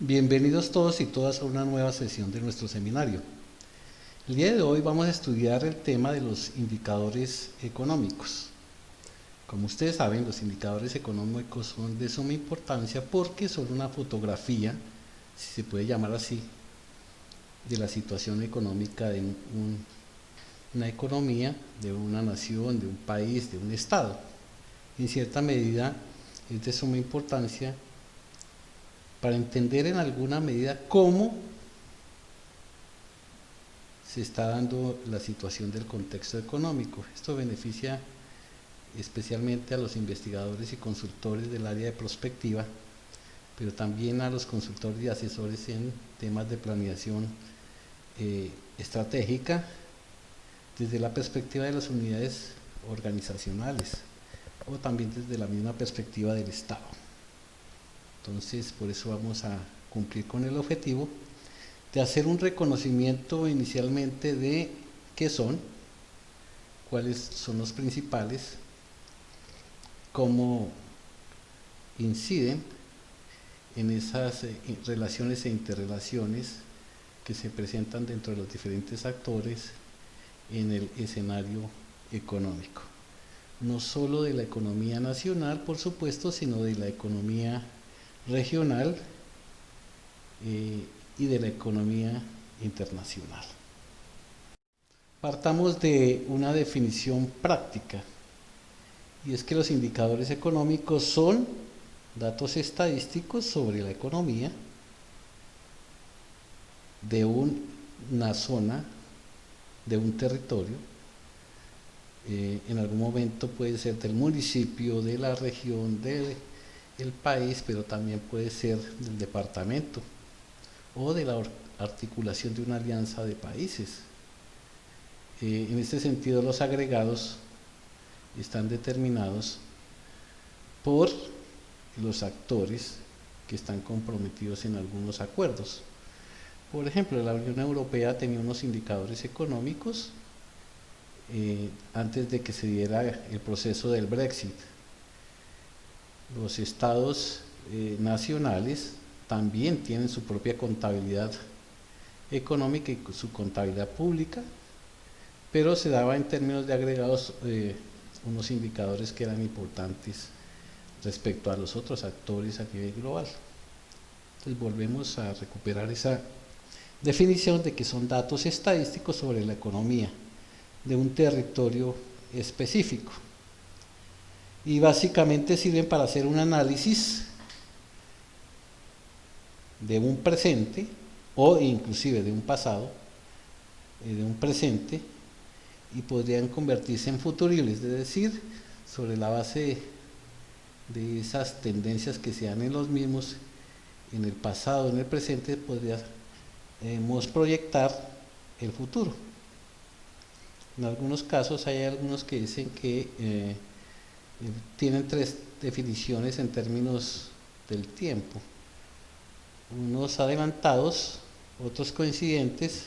Bienvenidos todos y todas a una nueva sesión de nuestro seminario. El día de hoy vamos a estudiar el tema de los indicadores económicos. Como ustedes saben, los indicadores económicos son de suma importancia porque son una fotografía, si se puede llamar así, de la situación económica de una economía, de una nación, de un país, de un estado. En cierta medida es de suma importancia para entender en alguna medida cómo se está dando la situación del contexto económico. Esto beneficia especialmente a los investigadores y consultores del área de prospectiva, pero también a los consultores y asesores en temas de planeación estratégica desde la perspectiva de las unidades organizacionales o también desde la misma perspectiva del Estado. Entonces, por eso vamos a cumplir con el objetivo de hacer un reconocimiento inicialmente de qué son, cuáles son los principales, cómo inciden en esas relaciones e interrelaciones que se presentan dentro de los diferentes actores en el escenario económico. No solo de la economía nacional, por supuesto, sino de la economía regional y de la economía internacional. Partamos de una definición práctica, y es que los indicadores económicos son datos estadísticos sobre la economía de una zona, de un territorio, en algún momento puede ser del municipio, de la región, del país, pero también puede ser del departamento o de la articulación de una alianza de países. En este sentido, los agregados están determinados por los actores que están comprometidos en algunos acuerdos. Por ejemplo, la Unión Europea tenía unos indicadores económicos antes de que se diera el proceso del Brexit. Los estados nacionales también tienen su propia contabilidad económica y su contabilidad pública, pero se daba en términos de agregados unos indicadores que eran importantes respecto a los otros actores a nivel global. Entonces volvemos a recuperar esa definición de que son datos estadísticos sobre la economía de un territorio específico y básicamente sirven para hacer un análisis de un presente o inclusive de un pasado, de un presente, y podrían convertirse en futuribles, es decir, sobre la base de esas tendencias que se dan en los mismos, en el pasado, en el presente, podríamos proyectar el futuro. En algunos casos hay algunos que dicen que tienen tres definiciones en términos del tiempo: unos adelantados, otros coincidentes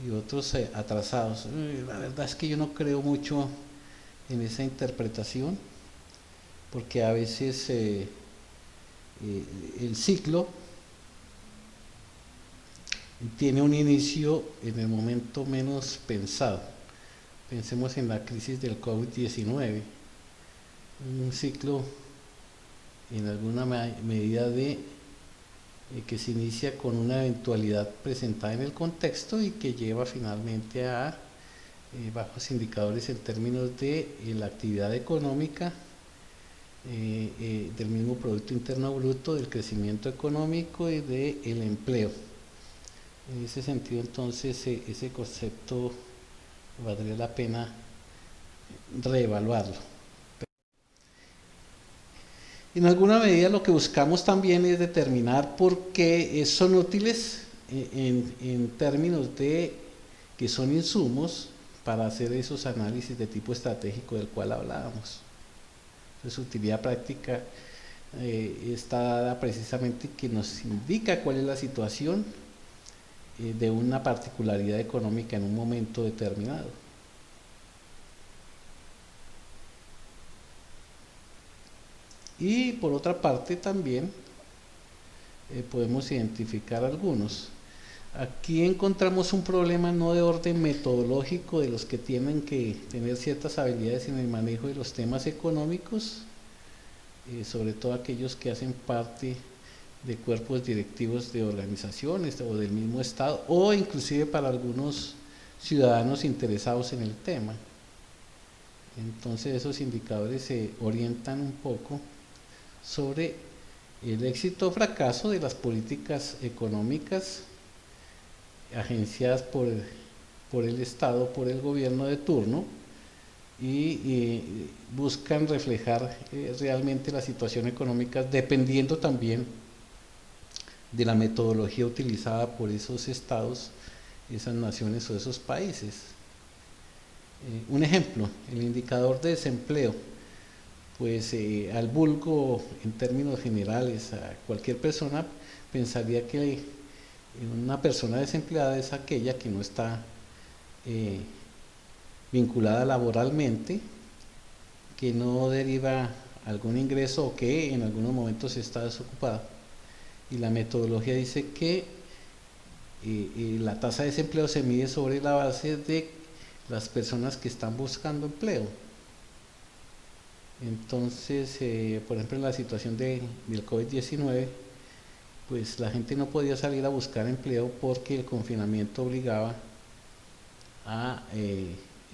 y otros atrasados. La verdad es que yo no creo mucho en esa interpretación, porque a veces el ciclo tiene un inicio en el momento menos pensado. Pensemos en la crisis del COVID-19, un ciclo en alguna medida de que se inicia con una eventualidad presentada en el contexto y que lleva finalmente a bajos indicadores en términos de la actividad económica, del mismo Producto Interno Bruto, del crecimiento económico y del empleo. En ese sentido, entonces, ese concepto valdría la pena reevaluarlo. En alguna medida lo que buscamos también es determinar por qué son útiles en términos de que son insumos para hacer esos análisis de tipo estratégico del cual hablábamos. Su utilidad práctica está dada precisamente que nos indica cuál es la situación de una particularidad económica en un momento determinado. Y por otra parte también podemos identificar algunos. Aquí encontramos un problema no de orden metodológico de los que tienen que tener ciertas habilidades en el manejo de los temas económicos, sobre todo aquellos que hacen parte de cuerpos directivos de organizaciones o del mismo Estado, o inclusive para algunos ciudadanos interesados en el tema. Entonces esos indicadores se orientan un poco sobre el éxito o fracaso de las políticas económicas agenciadas por el Estado, por el gobierno de turno, y buscan reflejar realmente la situación económica dependiendo también de la metodología utilizada por esos estados, esas naciones o esos países. Un ejemplo, el indicador de desempleo, pues al vulgo en términos generales, a cualquier persona pensaría que una persona desempleada es aquella que no está vinculada laboralmente, que no deriva algún ingreso o que en algunos momentos está desocupada. Y la metodología dice que la tasa de desempleo se mide sobre la base de las personas que están buscando empleo. Entonces, por ejemplo, en la situación del COVID-19, pues la gente no podía salir a buscar empleo porque el confinamiento obligaba a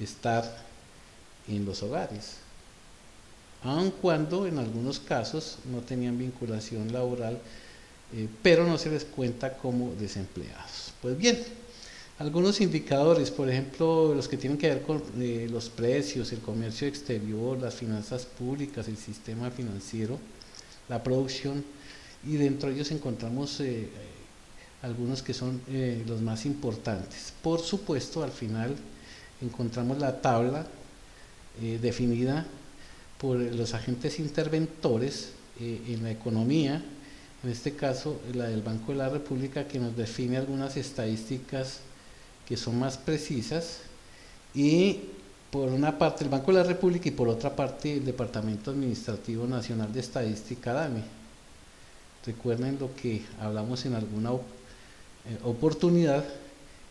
estar en los hogares, aun cuando en algunos casos no tenían vinculación laboral, pero no se les cuenta como desempleados. Pues bien, algunos indicadores, por ejemplo, los que tienen que ver con los precios, el comercio exterior, las finanzas públicas, el sistema financiero, la producción, y dentro de ellos encontramos algunos que son los más importantes. Por supuesto, al final encontramos la tabla definida por los agentes interventores en la economía, en este caso la del Banco de la República, que nos define algunas estadísticas que son más precisas, y por una parte el Banco de la República y por otra parte el Departamento Administrativo Nacional de Estadística, DANE. Recuerden lo que hablamos en alguna oportunidad,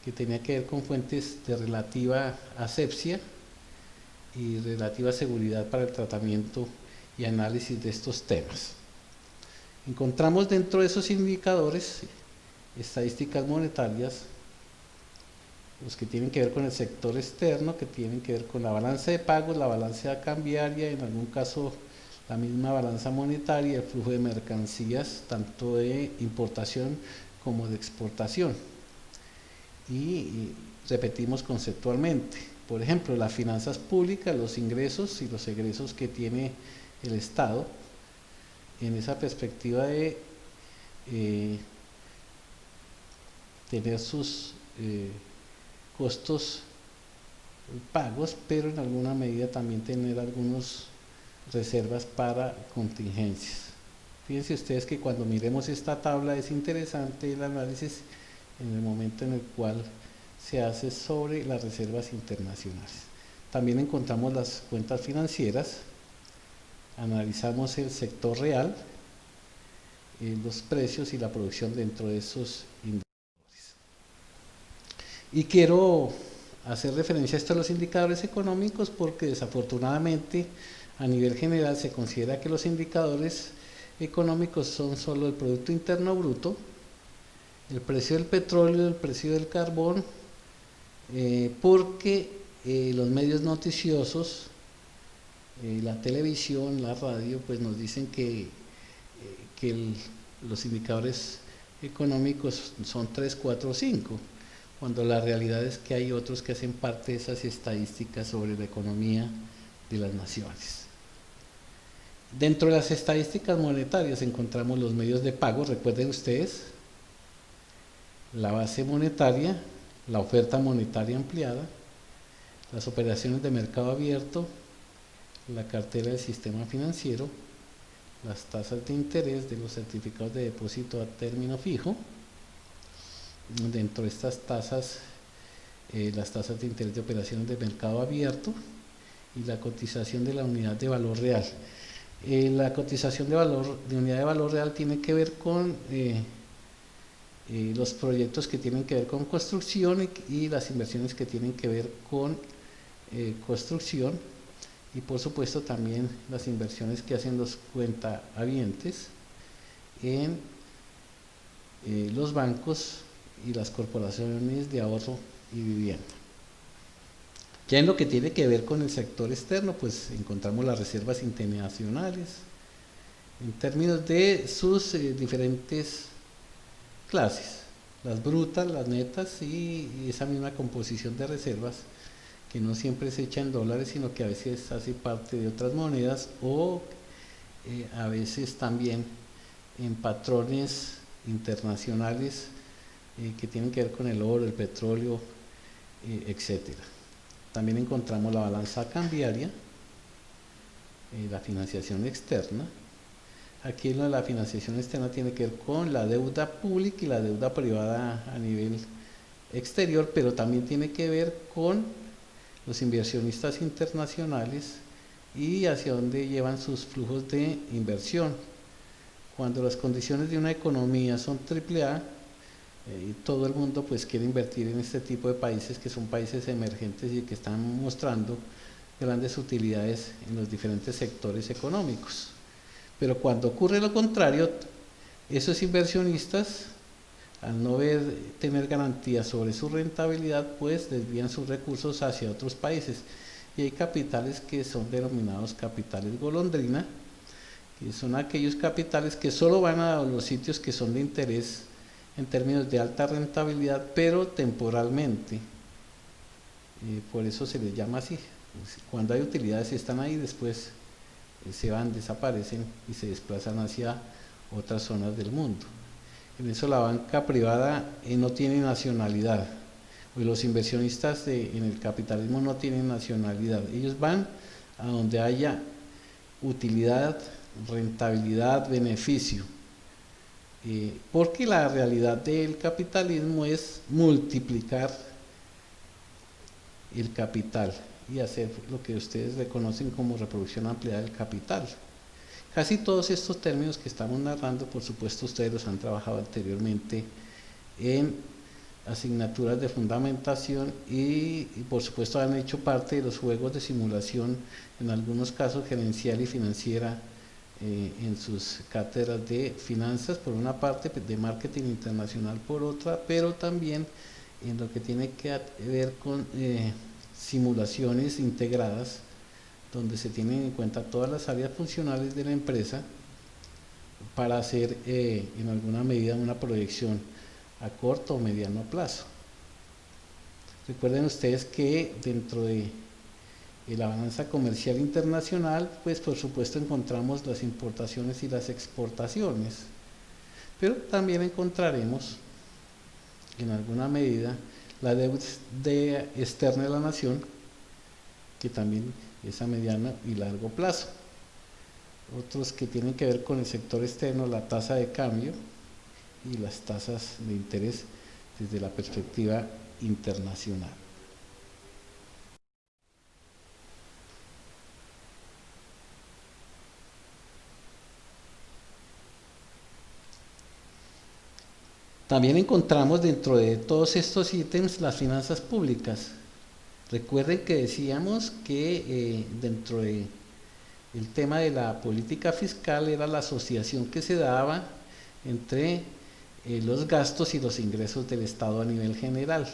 que tenía que ver con fuentes de relativa asepsia y relativa seguridad para el tratamiento y análisis de estos temas. Encontramos dentro de esos indicadores estadísticas monetarias, los que tienen que ver con el sector externo, que tienen que ver con la balanza de pagos, la balanza cambiaria, en algún caso la misma balanza monetaria, el flujo de mercancías, tanto de importación como de exportación. Y repetimos conceptualmente, por ejemplo, las finanzas públicas, los ingresos y los egresos que tiene el Estado, en esa perspectiva de tener sus costos pagos, pero en alguna medida también tener algunas reservas para contingencias. Fíjense ustedes que cuando miremos esta tabla es interesante el análisis en el momento en el cual se hace sobre las reservas internacionales. También encontramos las cuentas financieras, analizamos el sector real, los precios y la producción dentro de esos indicadores. Y quiero hacer referencia a esto a los indicadores económicos porque desafortunadamente a nivel general se considera que los indicadores económicos son solo el Producto Interno Bruto, el precio del petróleo, el precio del carbón, porque los medios noticiosos, la televisión, la radio, pues nos dicen que los indicadores económicos son 3, 4, 5, cuando la realidad es que hay otros que hacen parte de esas estadísticas sobre la economía de las naciones. Dentro de las estadísticas monetarias encontramos los medios de pago, recuerden ustedes, la base monetaria, la oferta monetaria ampliada, las operaciones de mercado abierto, la cartera del sistema financiero, las tasas de interés de los certificados de depósito a término fijo. Dentro de estas tasas, las tasas de interés de operaciones de mercado abierto y la cotización de la unidad de valor real. La cotización de valor, de unidad de valor real, tiene que ver con los proyectos que tienen que ver con construcción y las inversiones que tienen que ver con construcción, y por supuesto también las inversiones que hacen los cuentahabientes en los bancos y las corporaciones de ahorro y vivienda. Ya en lo que tiene que ver con el sector externo, pues encontramos las reservas internacionales en términos de sus diferentes clases, las brutas, las netas y esa misma composición de reservas que no siempre se echa en dólares, sino que a veces hace parte de otras monedas o a veces también en patrones internacionales que tienen que ver con el oro, el petróleo, etcétera. También encontramos la balanza cambiaria, la financiación externa. Aquí la financiación externa tiene que ver con la deuda pública y la deuda privada a nivel exterior, pero también tiene que ver con los inversionistas internacionales y hacia dónde llevan sus flujos de inversión. Cuando las condiciones de una economía son AAA, todo el mundo pues quiere invertir en este tipo de países que son países emergentes y que están mostrando grandes utilidades en los diferentes sectores económicos. Pero cuando ocurre lo contrario, esos inversionistas, al no tener garantías sobre su rentabilidad, pues desvían sus recursos hacia otros países. Y hay capitales que son denominados capitales golondrina, que son aquellos capitales que solo van a los sitios que son de interés en términos de alta rentabilidad, pero temporalmente. Por eso se les llama así. Cuando hay utilidades están ahí, después se van, desaparecen y se desplazan hacia otras zonas del mundo. En eso la banca privada no tiene nacionalidad, pues los inversionistas en el capitalismo no tienen nacionalidad, ellos van a donde haya utilidad, rentabilidad, beneficio, porque la realidad del capitalismo es multiplicar el capital y hacer lo que ustedes reconocen como reproducción ampliada del capital. Casi todos estos términos que estamos narrando, por supuesto ustedes los han trabajado anteriormente en asignaturas de fundamentación y por supuesto han hecho parte de los juegos de simulación, en algunos casos gerencial y financiera, en sus cátedras de finanzas por una parte, de marketing internacional por otra, pero también en lo que tiene que ver con simulaciones integradas, donde se tienen en cuenta todas las áreas funcionales de la empresa para hacer en alguna medida una proyección a corto o mediano plazo. Recuerden ustedes que dentro de la balanza comercial internacional, pues por supuesto encontramos las importaciones y las exportaciones, pero también encontraremos en alguna medida la deuda externa de la nación, que también es a mediano y largo plazo. Otros que tienen que ver con el sector externo, la tasa de cambio y las tasas de interés desde la perspectiva internacional. También encontramos dentro de todos estos ítems las finanzas públicas. Recuerden que decíamos que dentro de el tema de la política fiscal era la asociación que se daba entre los gastos y los ingresos del Estado a nivel general.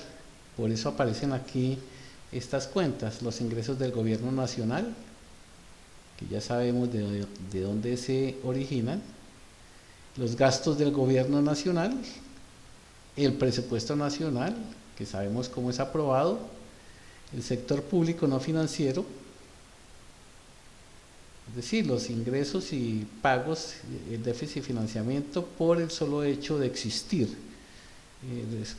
Por eso aparecen aquí estas cuentas, los ingresos del gobierno nacional, que ya sabemos de dónde se originan, los gastos del gobierno nacional, el presupuesto nacional, que sabemos cómo es aprobado, el sector público no financiero, es decir, los ingresos y pagos, el déficit y financiamiento por el solo hecho de existir.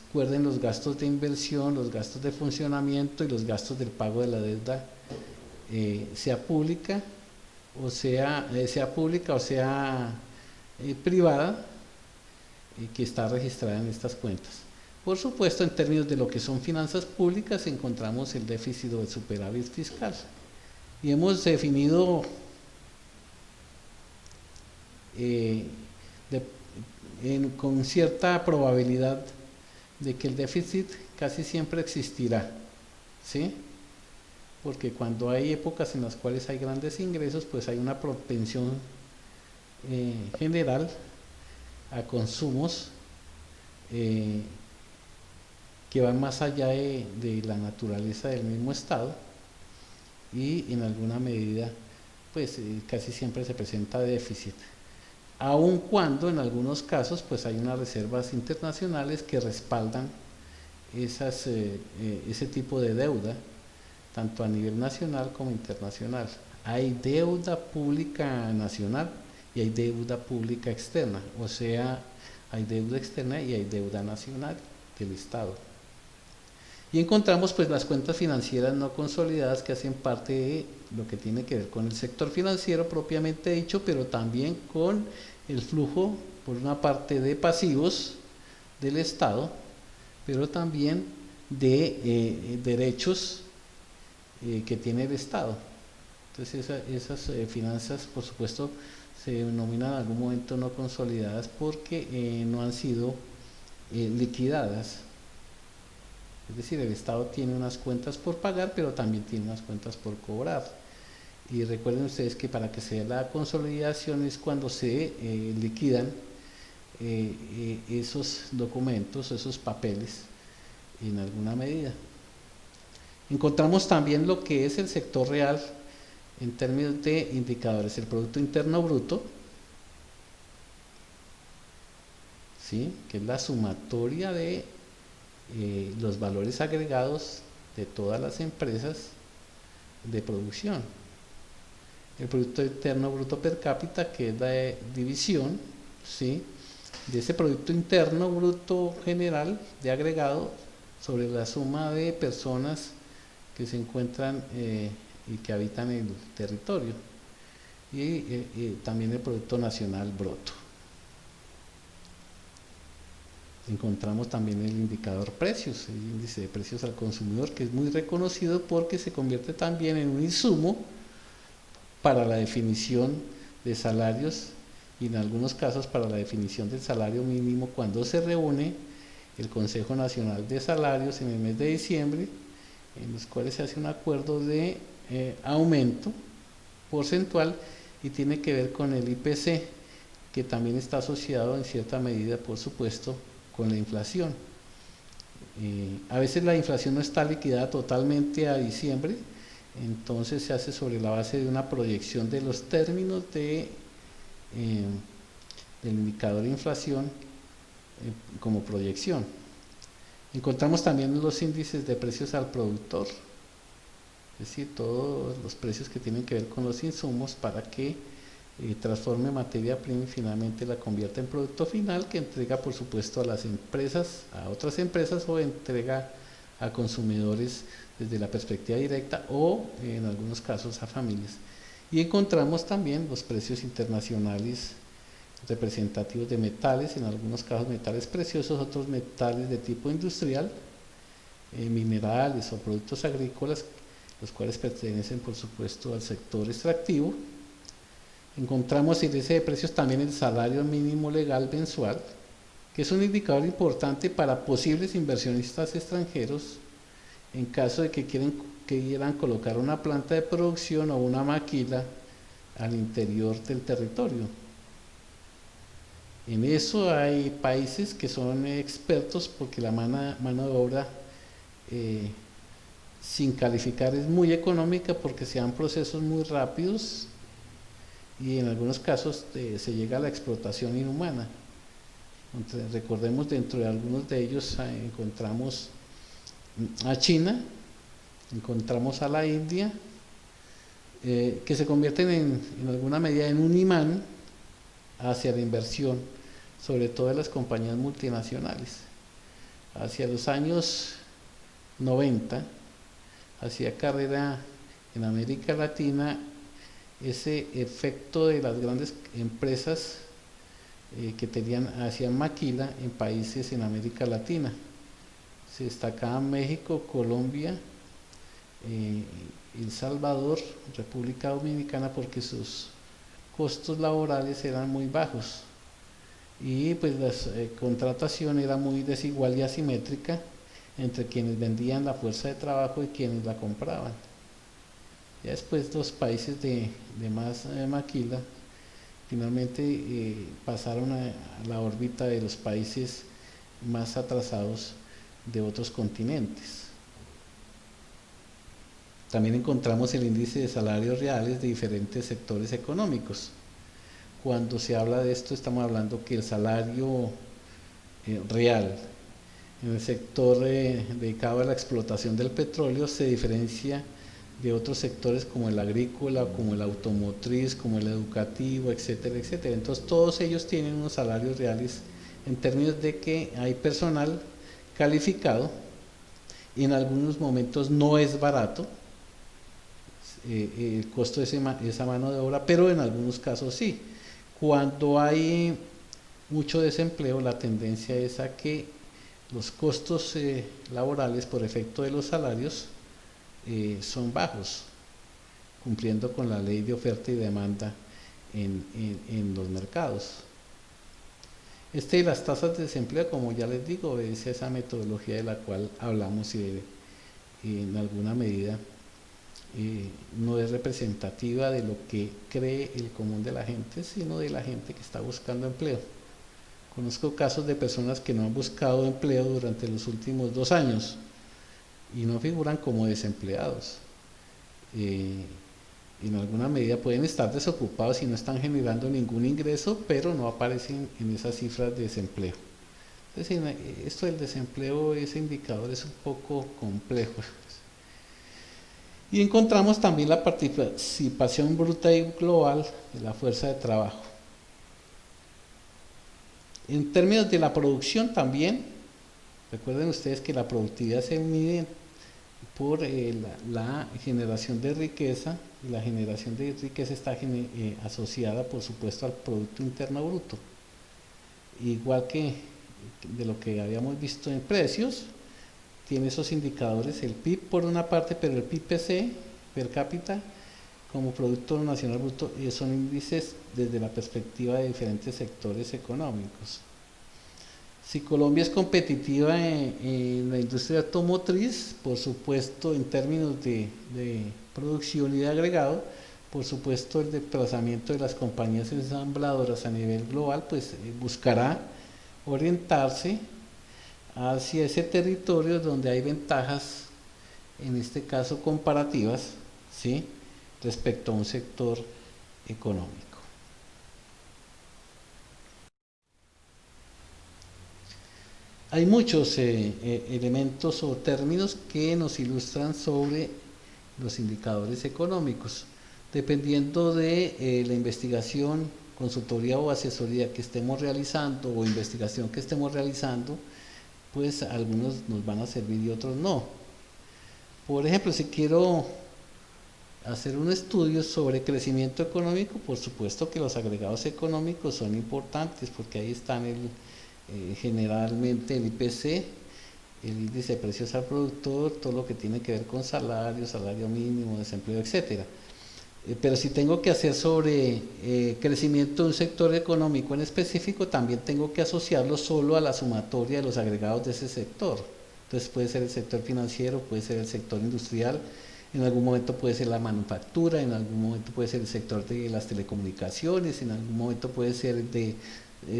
Recuerden los gastos de inversión, los gastos de funcionamiento y los gastos del pago de la deuda, sea pública o sea privada, que está registrada en estas cuentas. Por supuesto, en términos de lo que son finanzas públicas, encontramos el déficit o el superávit fiscal. Y hemos definido eh, de- con cierta probabilidad de que el déficit casi siempre existirá, ¿sí? Porque cuando hay épocas en las cuales hay grandes ingresos, pues hay una propensión general a consumos eh, que van más allá de la naturaleza del mismo estado, y en alguna medida pues casi siempre se presenta déficit, aun cuando en algunos casos pues hay unas reservas internacionales que respaldan ese tipo de deuda, tanto a nivel nacional como internacional. Hay deuda pública nacional y hay deuda pública externa, o sea, hay deuda externa y hay deuda nacional del Estado. Y encontramos pues las cuentas financieras no consolidadas, que hacen parte de lo que tiene que ver con el sector financiero propiamente dicho, pero también con el flujo, por una parte, de pasivos del Estado, pero también de derechos que tiene el Estado. Entonces esas finanzas, por supuesto, se denominan en algún momento no consolidadas porque no han sido liquidadas. Es decir, el Estado tiene unas cuentas por pagar, pero también tiene unas cuentas por cobrar. Y recuerden ustedes que para que se dé la consolidación es cuando se liquidan esos documentos, esos papeles, en alguna medida. Encontramos también lo que es el sector real en términos de indicadores: el Producto Interno Bruto, ¿sí?, que es la sumatoria de los valores agregados de todas las empresas de producción. El Producto Interno Bruto per cápita, que es la división, ¿sí?, de ese Producto Interno Bruto general de agregado sobre la suma de personas que se encuentran y que habitan el territorio, y también el Producto Nacional Bruto. Encontramos también el indicador precios, el índice de precios al consumidor, que es muy reconocido porque se convierte también en un insumo para la definición de salarios, y en algunos casos para la definición del salario mínimo, cuando se reúne el Consejo Nacional de Salarios en el mes de diciembre, en los cuales se hace un acuerdo de aumento porcentual, y tiene que ver con el IPC, que también está asociado en cierta medida, por supuesto, con la inflación. A veces la inflación no está liquidada totalmente a diciembre, entonces se hace sobre la base de una proyección de los términos del indicador de inflación como proyección. Encontramos también los índices de precios al productor, es decir, todos los precios que tienen que ver con los insumos para que transforme materia prima y finalmente la convierta en producto final, que entrega por supuesto a las empresas, a otras empresas, o entrega a consumidores desde la perspectiva directa, o en algunos casos a familias. Y encontramos también los precios internacionales representativos de metales, en algunos casos metales preciosos, otros metales de tipo industrial, minerales o productos agrícolas, los cuales pertenecen por supuesto al sector extractivo. Encontramos en índice de precios también el salario mínimo legal mensual, que es un indicador importante para posibles inversionistas extranjeros en caso de que quieran colocar una planta de producción o una maquila al interior del territorio. En eso hay países que son expertos, porque la mano de obra sin calificar es muy económica, porque se dan procesos muy rápidos y en algunos casos se llega a la explotación inhumana. Recordemos, dentro de algunos de ellos encontramos a China, encontramos a la India, que se convierten en alguna medida en un imán hacia la inversión, sobre todo de las compañías multinacionales. Hacia los años 90 hacía carrera en América Latina ese efecto de las grandes empresas que hacían maquila en países en América Latina. Se destacaban México, Colombia, El Salvador, República Dominicana, porque sus costos laborales eran muy bajos y pues la contratación era muy desigual y asimétrica entre quienes vendían la fuerza de trabajo y quienes la compraban. Ya después los países de más maquila finalmente pasaron a la órbita de los países más atrasados de otros continentes. También encontramos el índice de salarios reales de diferentes sectores económicos. Cuando se habla de esto estamos hablando que el salario real en el sector dedicado a la explotación del petróleo se diferencia de otros sectores como el agrícola, como el automotriz, como el educativo, etcétera, etcétera. Entonces todos ellos tienen unos salarios reales en términos de que hay personal calificado y en algunos momentos no es barato el costo de esa mano de obra, pero en algunos casos sí. Cuando hay mucho desempleo, la tendencia es a que los costos laborales por efecto de los salarios son bajos, cumpliendo con la ley de oferta y demanda en los mercados. Las tasas de desempleo, como ya les digo, obedece a esa metodología de la cual hablamos y en alguna medida no es representativa de lo que cree el común de la gente, sino de la gente que está buscando empleo. Conozco casos de personas que no han buscado empleo durante los últimos 2 años y no figuran como desempleados. En alguna medida pueden estar desocupados y no están generando ningún ingreso, pero no aparecen en esas cifras de desempleo. Entonces, esto del desempleo, ese indicador es un poco complejo. Y encontramos también la participación bruta y global de la fuerza de trabajo. En términos de la producción también, recuerden ustedes que la productividad se mide por la generación de riqueza, y la generación de riqueza está asociada por supuesto al Producto Interno Bruto. Igual que de lo que habíamos visto en precios, tiene esos indicadores, el PIB por una parte, pero el PIB per cápita como Producto Nacional Bruto son índices desde la perspectiva de diferentes sectores económicos. Si Colombia es competitiva en la industria automotriz, por supuesto en términos de producción y de agregado, por supuesto el desplazamiento de las compañías ensambladoras a nivel global pues buscará orientarse hacia ese territorio donde hay ventajas, en este caso comparativas, ¿sí?, respecto a un sector económico. Hay muchos elementos o términos que nos ilustran sobre los indicadores económicos. Dependiendo de la investigación, consultoría o asesoría que estemos realizando o investigación que estemos realizando, pues algunos nos van a servir y otros no. Por ejemplo, si quiero hacer un estudio sobre crecimiento económico, por supuesto que los agregados económicos son importantes porque ahí están generalmente el IPC, el índice de precios al productor, todo lo que tiene que ver con salario, salario mínimo, desempleo, etcétera. Pero si tengo que hacer sobre crecimiento de un sector económico en específico, también tengo que asociarlo solo a la sumatoria de los agregados de ese sector. Entonces puede ser el sector financiero, puede ser el sector industrial, en algún momento puede ser la manufactura, en algún momento puede ser el sector de las telecomunicaciones, en algún momento puede ser de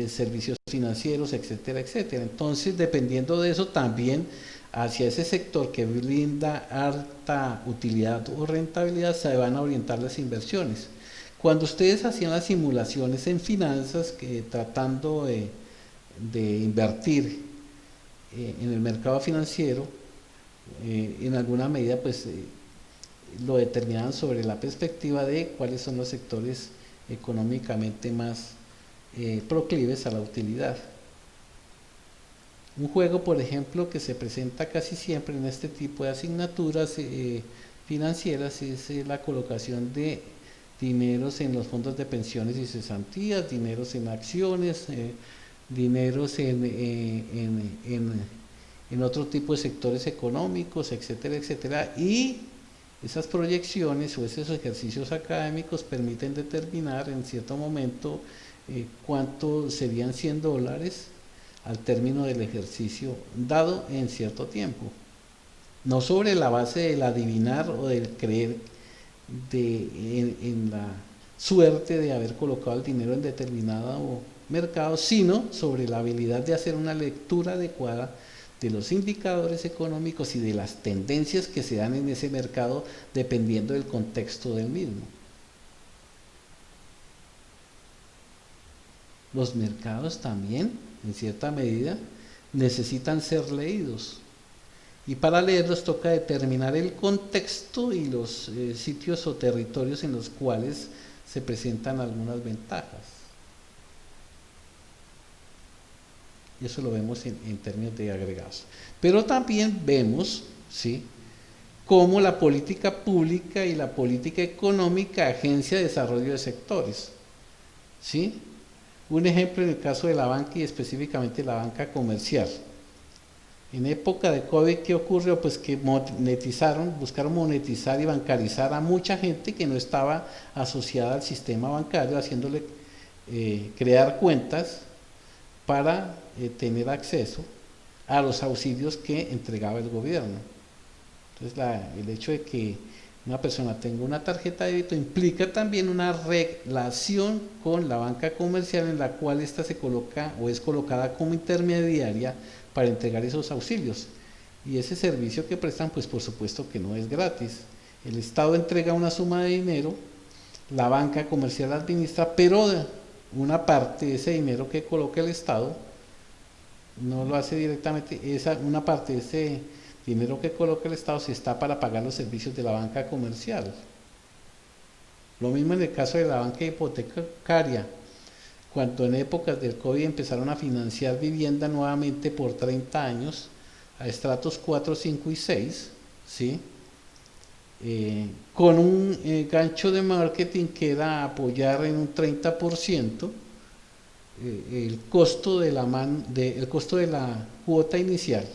servicios financieros, etcétera, etcétera. Entonces, dependiendo de eso, también hacia ese sector que brinda alta utilidad o rentabilidad se van a orientar las inversiones. Cuando ustedes hacían las simulaciones en finanzas, tratando de invertir en el mercado financiero, en alguna medida pues lo determinaban sobre la perspectiva de cuáles son los sectores económicamente más proclives a la utilidad. Un juego, por ejemplo, que se presenta casi siempre en este tipo de asignaturas financieras es la colocación de dineros en los fondos de pensiones y cesantías, dineros en acciones, dineros en otro tipo de sectores económicos, etcétera, etcétera, y Esas proyecciones o esos ejercicios académicos permiten determinar en cierto momento cuánto serían $100 al término del ejercicio dado en cierto tiempo. No sobre la base del adivinar o del creer en la suerte de haber colocado el dinero en determinado mercado, sino sobre la habilidad de hacer una lectura adecuada de los indicadores económicos y de las tendencias que se dan en ese mercado dependiendo del contexto del mismo. Los mercados también, en cierta medida, necesitan ser leídos. Y para leerlos toca determinar el contexto y los sitios o territorios en los cuales se presentan algunas ventajas. Y eso lo vemos en términos de agregados. Pero también vemos, ¿sí?, cómo la política pública y la política económica agencia desarrollo de sectores. ¿Sí? Un ejemplo en el caso de la banca y específicamente la banca comercial. En época de COVID, ¿qué ocurrió? Pues que buscaron monetizar y bancarizar a mucha gente que no estaba asociada al sistema bancario, haciéndole crear cuentas para tener acceso a los auxilios que entregaba el gobierno. Entonces el hecho de que una persona tenga una tarjeta de débito implica también una relación con la banca comercial en la cual ésta se coloca o es colocada como intermediaria para entregar esos auxilios. Y ese servicio que prestan, pues por supuesto que no es gratis. El Estado entrega una suma de dinero, la banca comercial administra, pero una parte de ese dinero que coloca el Estado no lo hace directamente, una parte de ese dinero que coloca el Estado se está para pagar los servicios de la banca comercial. Lo mismo en el caso de la banca hipotecaria, cuando en épocas del COVID empezaron a financiar vivienda nuevamente por 30 años a estratos 4, 5 y 6, ¿sí? Con un gancho de marketing que era apoyar en un 30% el costo de la cuota inicial.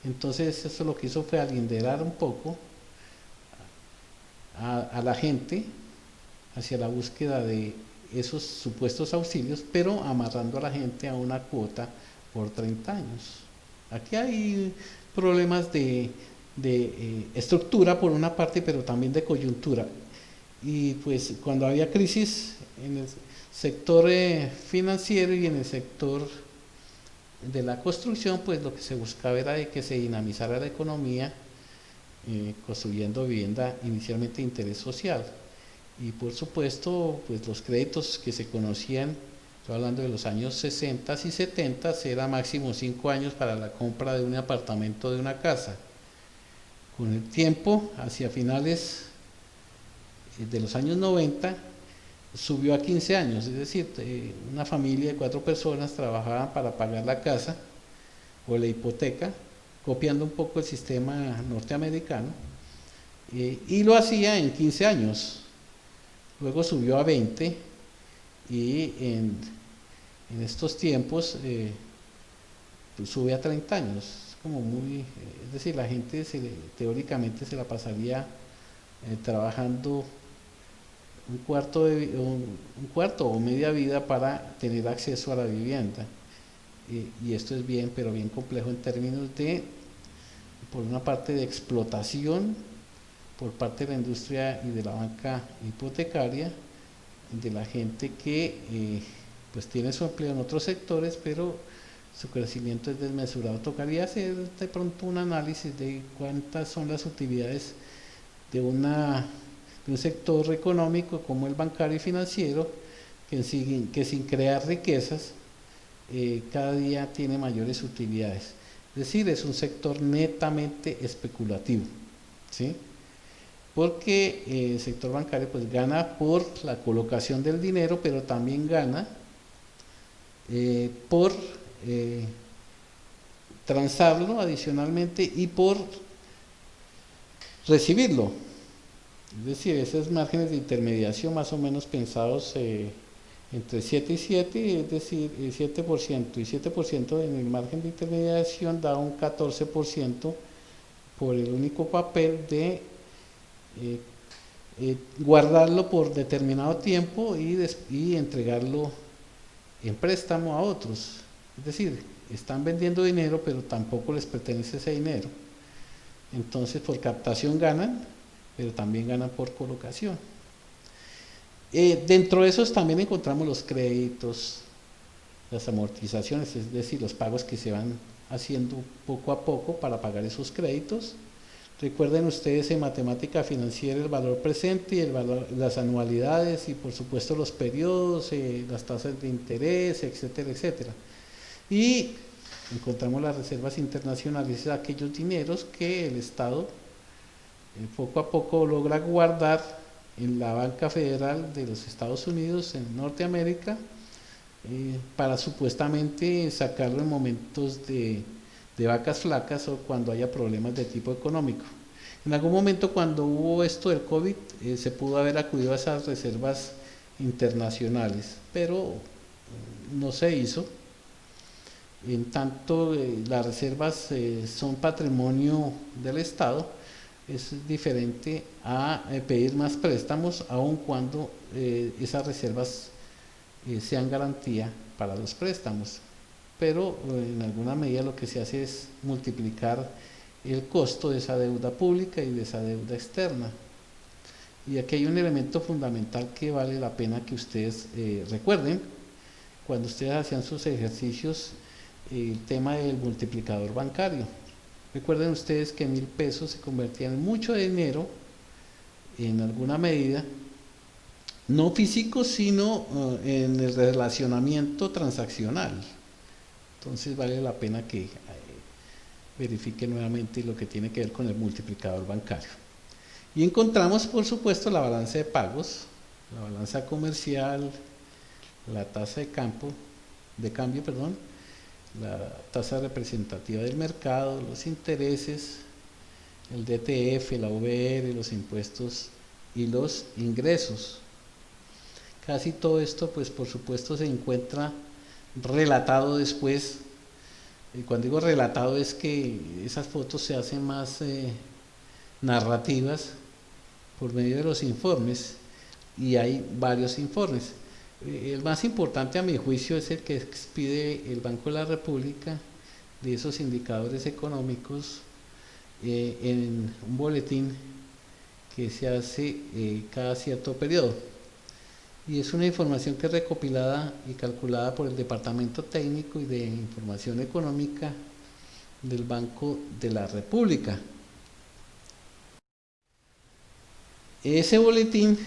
Entonces eso lo que hizo fue alinderar un poco a la gente hacia la búsqueda de esos supuestos auxilios, pero amarrando a la gente a una cuota por 30 años. Aquí hay problemas de estructura por una parte, pero también de coyuntura. Y pues cuando había crisis en el sector financiero y en el sector de la construcción, pues lo que se buscaba era de que se dinamizara la economía construyendo vivienda inicialmente de interés social. Y por supuesto, pues los créditos que se conocían, estoy hablando de los años 60 y 70, era máximo 5 años para la compra de un apartamento, de una casa. Con el tiempo, hacia finales de los años 90, subió a 15 años, es decir, una familia de 4 personas trabajaban para pagar la casa o la hipoteca, copiando un poco el sistema norteamericano, y lo hacía en 15 años. Luego subió a 20 y en estos tiempos pues sube a 30 años. Es como es decir, la gente teóricamente se la pasaría trabajando un cuarto o media vida para tener acceso a la vivienda. Y esto es bien, pero bien complejo en términos de, por una parte, de explotación por parte de la industria y de la banca hipotecaria, de la gente que pues tiene su empleo en otros sectores, pero su crecimiento es desmesurado. Tocaría hacer de pronto un análisis de cuántas son las utilidades de un sector económico como el bancario y financiero, que sin crear riquezas, cada día tiene mayores utilidades. Es decir, es un sector netamente especulativo, ¿sí? Porque el sector bancario pues gana por la colocación del dinero, pero también gana por transarlo adicionalmente y por recibirlo. Es decir, esos márgenes de intermediación más o menos pensados entre 7 y 7, es decir, 7% y 7% en el margen de intermediación da un 14% por el único papel de eh, guardarlo por determinado tiempo y entregarlo en préstamo a otros. Es decir, están vendiendo dinero, pero tampoco les pertenece ese dinero. Entonces, por captación ganan, pero también ganan por colocación. Dentro de esos también encontramos los créditos, las amortizaciones, es decir, los pagos que se van haciendo poco a poco para pagar esos créditos. Recuerden ustedes en matemática financiera el valor presente y las anualidades y por supuesto los periodos, las tasas de interés, etcétera, etcétera. Y encontramos las reservas internacionales, aquellos dineros que el Estado poco a poco logra guardar en la banca federal de los Estados Unidos, en Norteamérica, para supuestamente sacarlo en momentos de vacas flacas o cuando haya problemas de tipo económico. En algún momento cuando hubo esto del COVID se pudo haber acudido a esas reservas internacionales, pero no se hizo. En tanto las reservas son patrimonio del Estado, es diferente a pedir más préstamos aun cuando esas reservas sean garantía para los préstamos, pero en alguna medida lo que se hace es multiplicar el costo de esa deuda pública y de esa deuda externa. Y aquí hay un elemento fundamental que vale la pena que ustedes recuerden cuando ustedes hacían sus ejercicios, el tema del multiplicador bancario. Recuerden ustedes que 1.000 pesos se convertían en mucho dinero en alguna medida, no físico, sino en el relacionamiento transaccional. Entonces vale la pena que verifique nuevamente lo que tiene que ver con el multiplicador bancario. Y encontramos, por supuesto, la balanza de pagos, la balanza comercial, la tasa de cambio, la tasa representativa del mercado, los intereses, el DTF, la VR, los impuestos y los ingresos. Casi todo esto, pues por supuesto, se encuentra relatado después. Y cuando digo relatado es que esas fotos se hacen más narrativas por medio de los informes, y hay varios informes. El más importante a mi juicio es el que expide el Banco de la República de esos indicadores económicos en un boletín que se hace cada cierto periodo. Y es una información que es recopilada y calculada por el Departamento Técnico y de Información Económica del Banco de la República. Ese boletín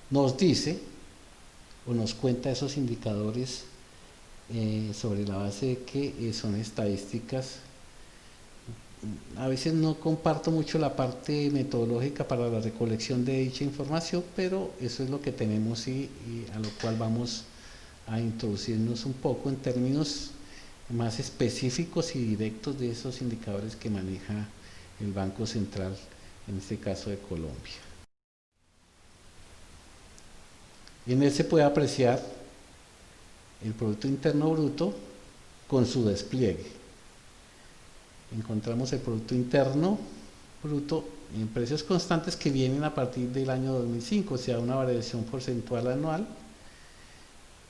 nos dice o nos cuenta esos indicadores sobre la base de que son estadísticas. A veces no comparto mucho la parte metodológica para la recolección de dicha información, pero eso es lo que tenemos y a lo cual vamos a introducirnos un poco en términos más específicos y directos de esos indicadores que maneja el Banco Central, en este caso de Colombia. En él se puede apreciar el Producto Interno Bruto con su despliegue. Encontramos el Producto Interno Bruto en precios constantes que vienen a partir del año 2005, o sea, una variación porcentual anual.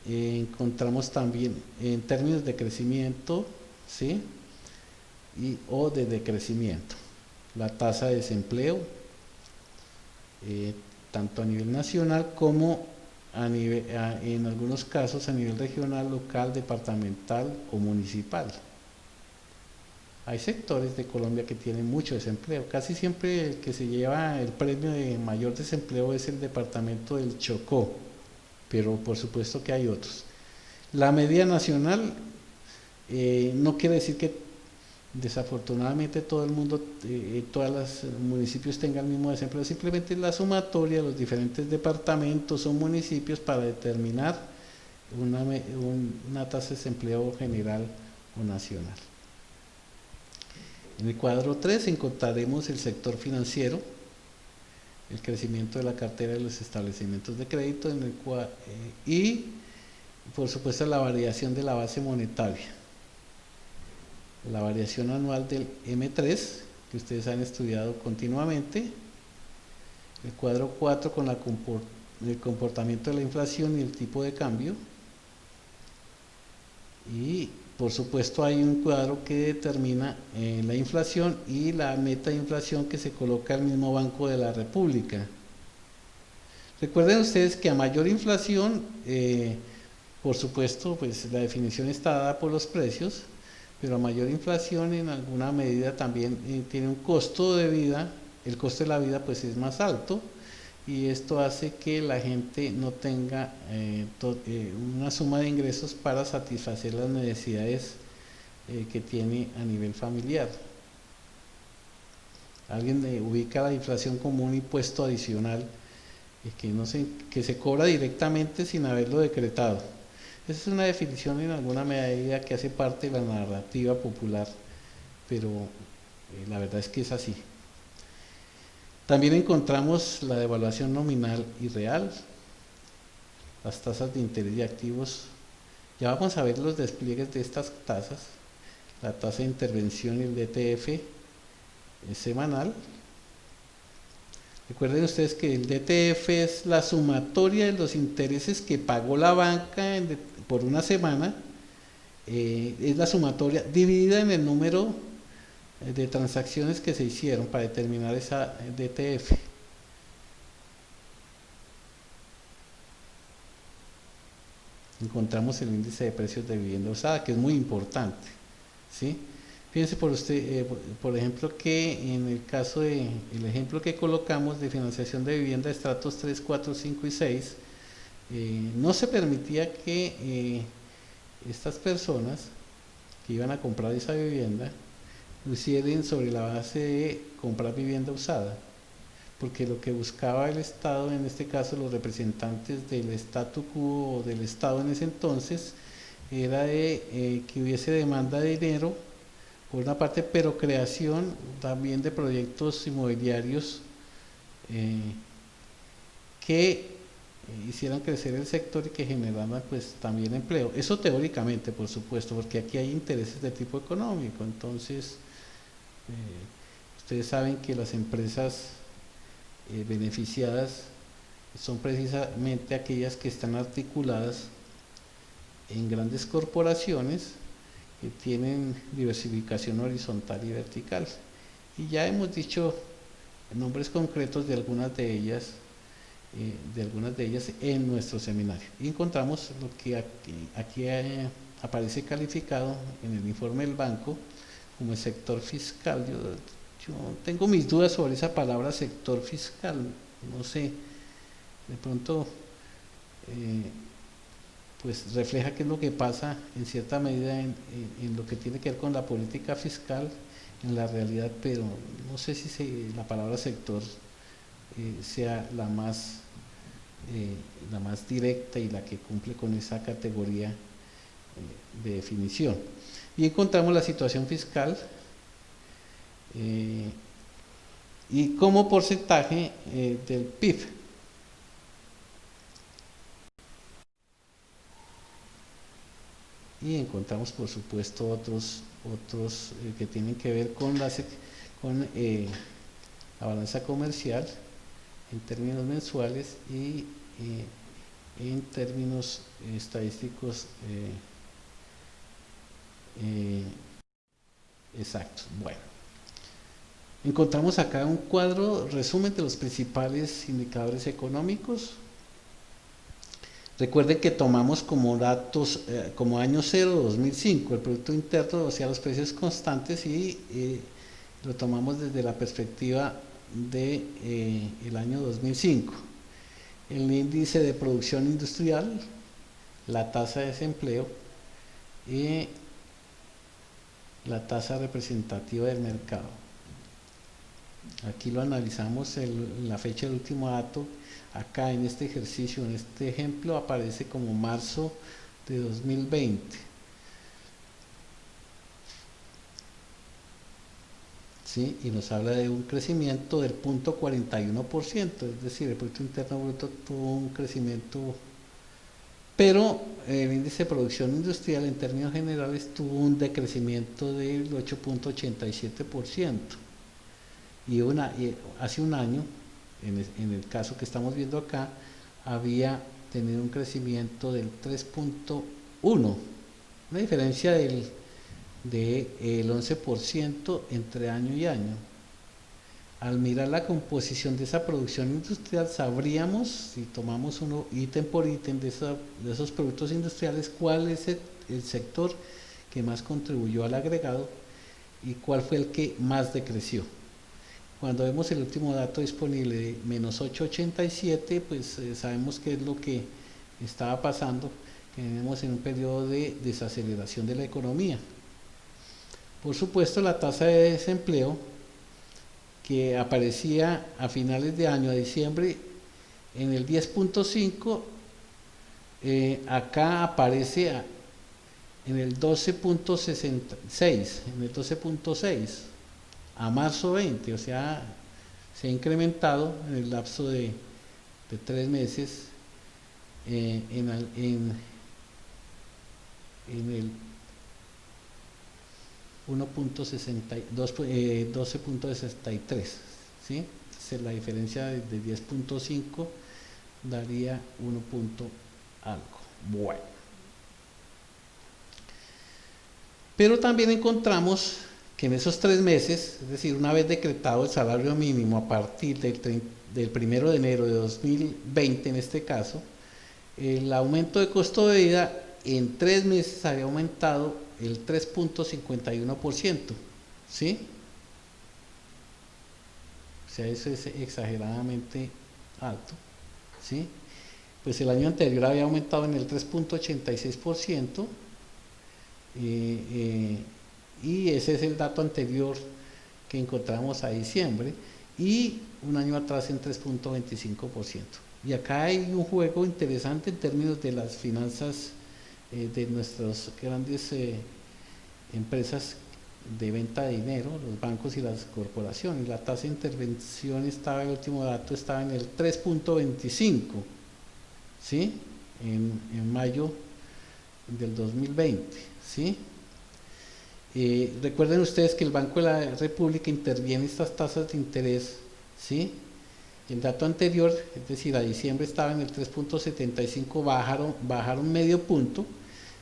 Encontramos también en términos de crecimiento, ¿sí? o de decrecimiento, la tasa de desempleo, tanto a nivel nacional como en algunos casos a nivel regional, local, departamental o municipal. Hay sectores de Colombia que tienen mucho desempleo. Casi siempre el que se lleva el premio de mayor desempleo es el departamento del Chocó, pero por supuesto que hay otros. La media nacional no quiere decir que desafortunadamente todo el mundo, todos los municipios tengan el mismo desempleo, simplemente la sumatoria de los diferentes departamentos o municipios para determinar una tasa de desempleo general o nacional. En el cuadro 3 encontraremos el sector financiero, el crecimiento de la cartera de los establecimientos de crédito y por supuesto la variación de la base monetaria. La variación anual del M3, que ustedes han estudiado continuamente. El cuadro 4 con el comportamiento de la inflación y el tipo de cambio. Y por supuesto hay un cuadro que determina la inflación y la meta de inflación que se coloca al mismo Banco de la República. Recuerden ustedes que a mayor inflación, por supuesto, pues la definición está dada por los precios, pero a mayor inflación en alguna medida también tiene un costo de vida, el costo de la vida pues es más alto, y esto hace que la gente no tenga una suma de ingresos para satisfacer las necesidades que tiene a nivel familiar. Alguien ubica la inflación como un impuesto adicional que se cobra directamente sin haberlo decretado. Esa es una definición en alguna medida que hace parte de la narrativa popular, pero la verdad es que es así. También encontramos la devaluación nominal y real, las tasas de interés de activos. Ya vamos a ver los despliegues de estas tasas. La tasa de intervención y el DTF es semanal. Recuerden ustedes que el DTF es la sumatoria de los intereses que pagó la banca por una semana, es la sumatoria dividida en el número de transacciones que se hicieron para determinar esa DTF. Encontramos el índice de precios de vivienda usada, que es muy importante, ¿sí? Fíjense por ejemplo, que en el caso el ejemplo que colocamos de financiación de vivienda de estratos 3, 4, 5 y 6, no se permitía que estas personas que iban a comprar esa vivienda lo hicieran sobre la base de comprar vivienda usada, porque lo que buscaba el Estado, en este caso los representantes del statu quo o del Estado en ese entonces, era de que hubiese demanda de dinero por una parte, pero creación también de proyectos inmobiliarios que hicieran crecer el sector y que generaran pues también empleo. Eso teóricamente, por supuesto, porque aquí hay intereses de tipo económico. Entonces, ustedes saben que las empresas beneficiadas son precisamente aquellas que están articuladas en grandes corporaciones que tienen diversificación horizontal y vertical. Y ya hemos dicho nombres concretos de algunas de ellas en nuestro seminario. Y encontramos lo que aquí aparece calificado en el informe del banco como el sector fiscal. Yo tengo mis dudas sobre esa palabra sector fiscal, no sé, de pronto pues refleja qué es lo que pasa en cierta medida en lo que tiene que ver con la política fiscal en la realidad, pero no sé si la palabra sector sea la más directa y la que cumple con esa categoría de definición. Y encontramos la situación fiscal y como porcentaje del PIB. Y encontramos por supuesto otros que tienen que ver con la balanza comercial en términos mensuales y en términos estadísticos exactos. Bueno, encontramos acá un cuadro resumen de los principales indicadores económicos. Recuerden que tomamos como datos, como año cero 2005, el Producto Interno, o sea, los precios constantes, y lo tomamos desde la perspectiva de el año 2005. El índice de producción industrial, la tasa de desempleo y la tasa representativa del mercado. Aquí lo analizamos en la fecha del último dato. Acá en este ejercicio, en este ejemplo, aparece como marzo de 2020. ¿Sí? Y nos habla de un crecimiento del 0.41%, es decir, el Producto Interno Bruto tuvo un crecimiento, pero el índice de producción industrial en términos generales tuvo un decrecimiento del 8.87%. y hace un año, en el caso que estamos viendo acá, había tenido un crecimiento del 3.1, una diferencia del 11% entre año y año. Al mirar la composición de esa producción industrial, sabríamos, si tomamos uno ítem por ítem de esos productos industriales, cuál es el sector que más contribuyó al agregado y cuál fue el que más decreció. Cuando vemos el último dato disponible de menos 8,87, pues sabemos qué es lo que estaba pasando, que venimos en un periodo de desaceleración de la economía. Por supuesto, la tasa de desempleo, que aparecía a finales de año, a diciembre, en el 10.5, acá aparece en el 12.66, en el 12.6, a marzo 20, o sea, se ha incrementado en el lapso de 3 meses en el 12.63, ¿sí? Entonces, la diferencia de 10.5 daría 1 punto algo. Bueno. Pero también encontramos que en esos 3 meses, es decir, una vez decretado el salario mínimo a partir del 1 de enero de 2020 en este caso, el aumento de costo de vida en 3 meses había aumentado el 3.51%, ¿sí? O sea, eso es exageradamente alto, ¿sí? Pues el año anterior había aumentado en el 3.86%, y ese es el dato anterior que encontramos a diciembre, y un año atrás en 3.25%. Y acá hay un juego interesante en términos de las finanzas de nuestras grandes empresas de venta de dinero, los bancos y las corporaciones. La tasa de intervención estaba, el último dato estaba en el 3.25, ¿sí? En mayo del 2020, ¿sí? Recuerden ustedes que el Banco de la República interviene estas tasas de interés, ¿sí? El dato anterior, es decir, a diciembre estaba en el 3.75, bajaron medio punto,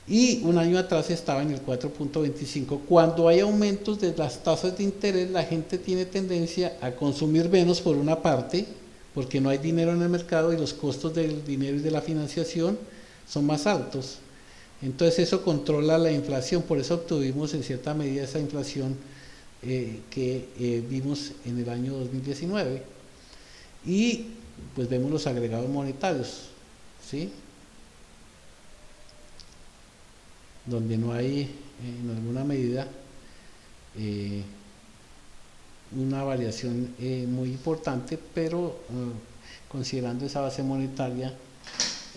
y un año atrás estaba en el 4.25. Cuando hay aumentos de las tasas de interés, la gente tiene tendencia a consumir menos, por una parte, porque no hay dinero en el mercado y los costos del dinero y de la financiación son más altos. Entonces eso controla la inflación, por eso obtuvimos en cierta medida esa inflación que vimos en el año 2019. Y pues vemos los agregados monetarios, ¿sí? Donde no hay en alguna medida una variación muy importante, pero considerando esa base monetaria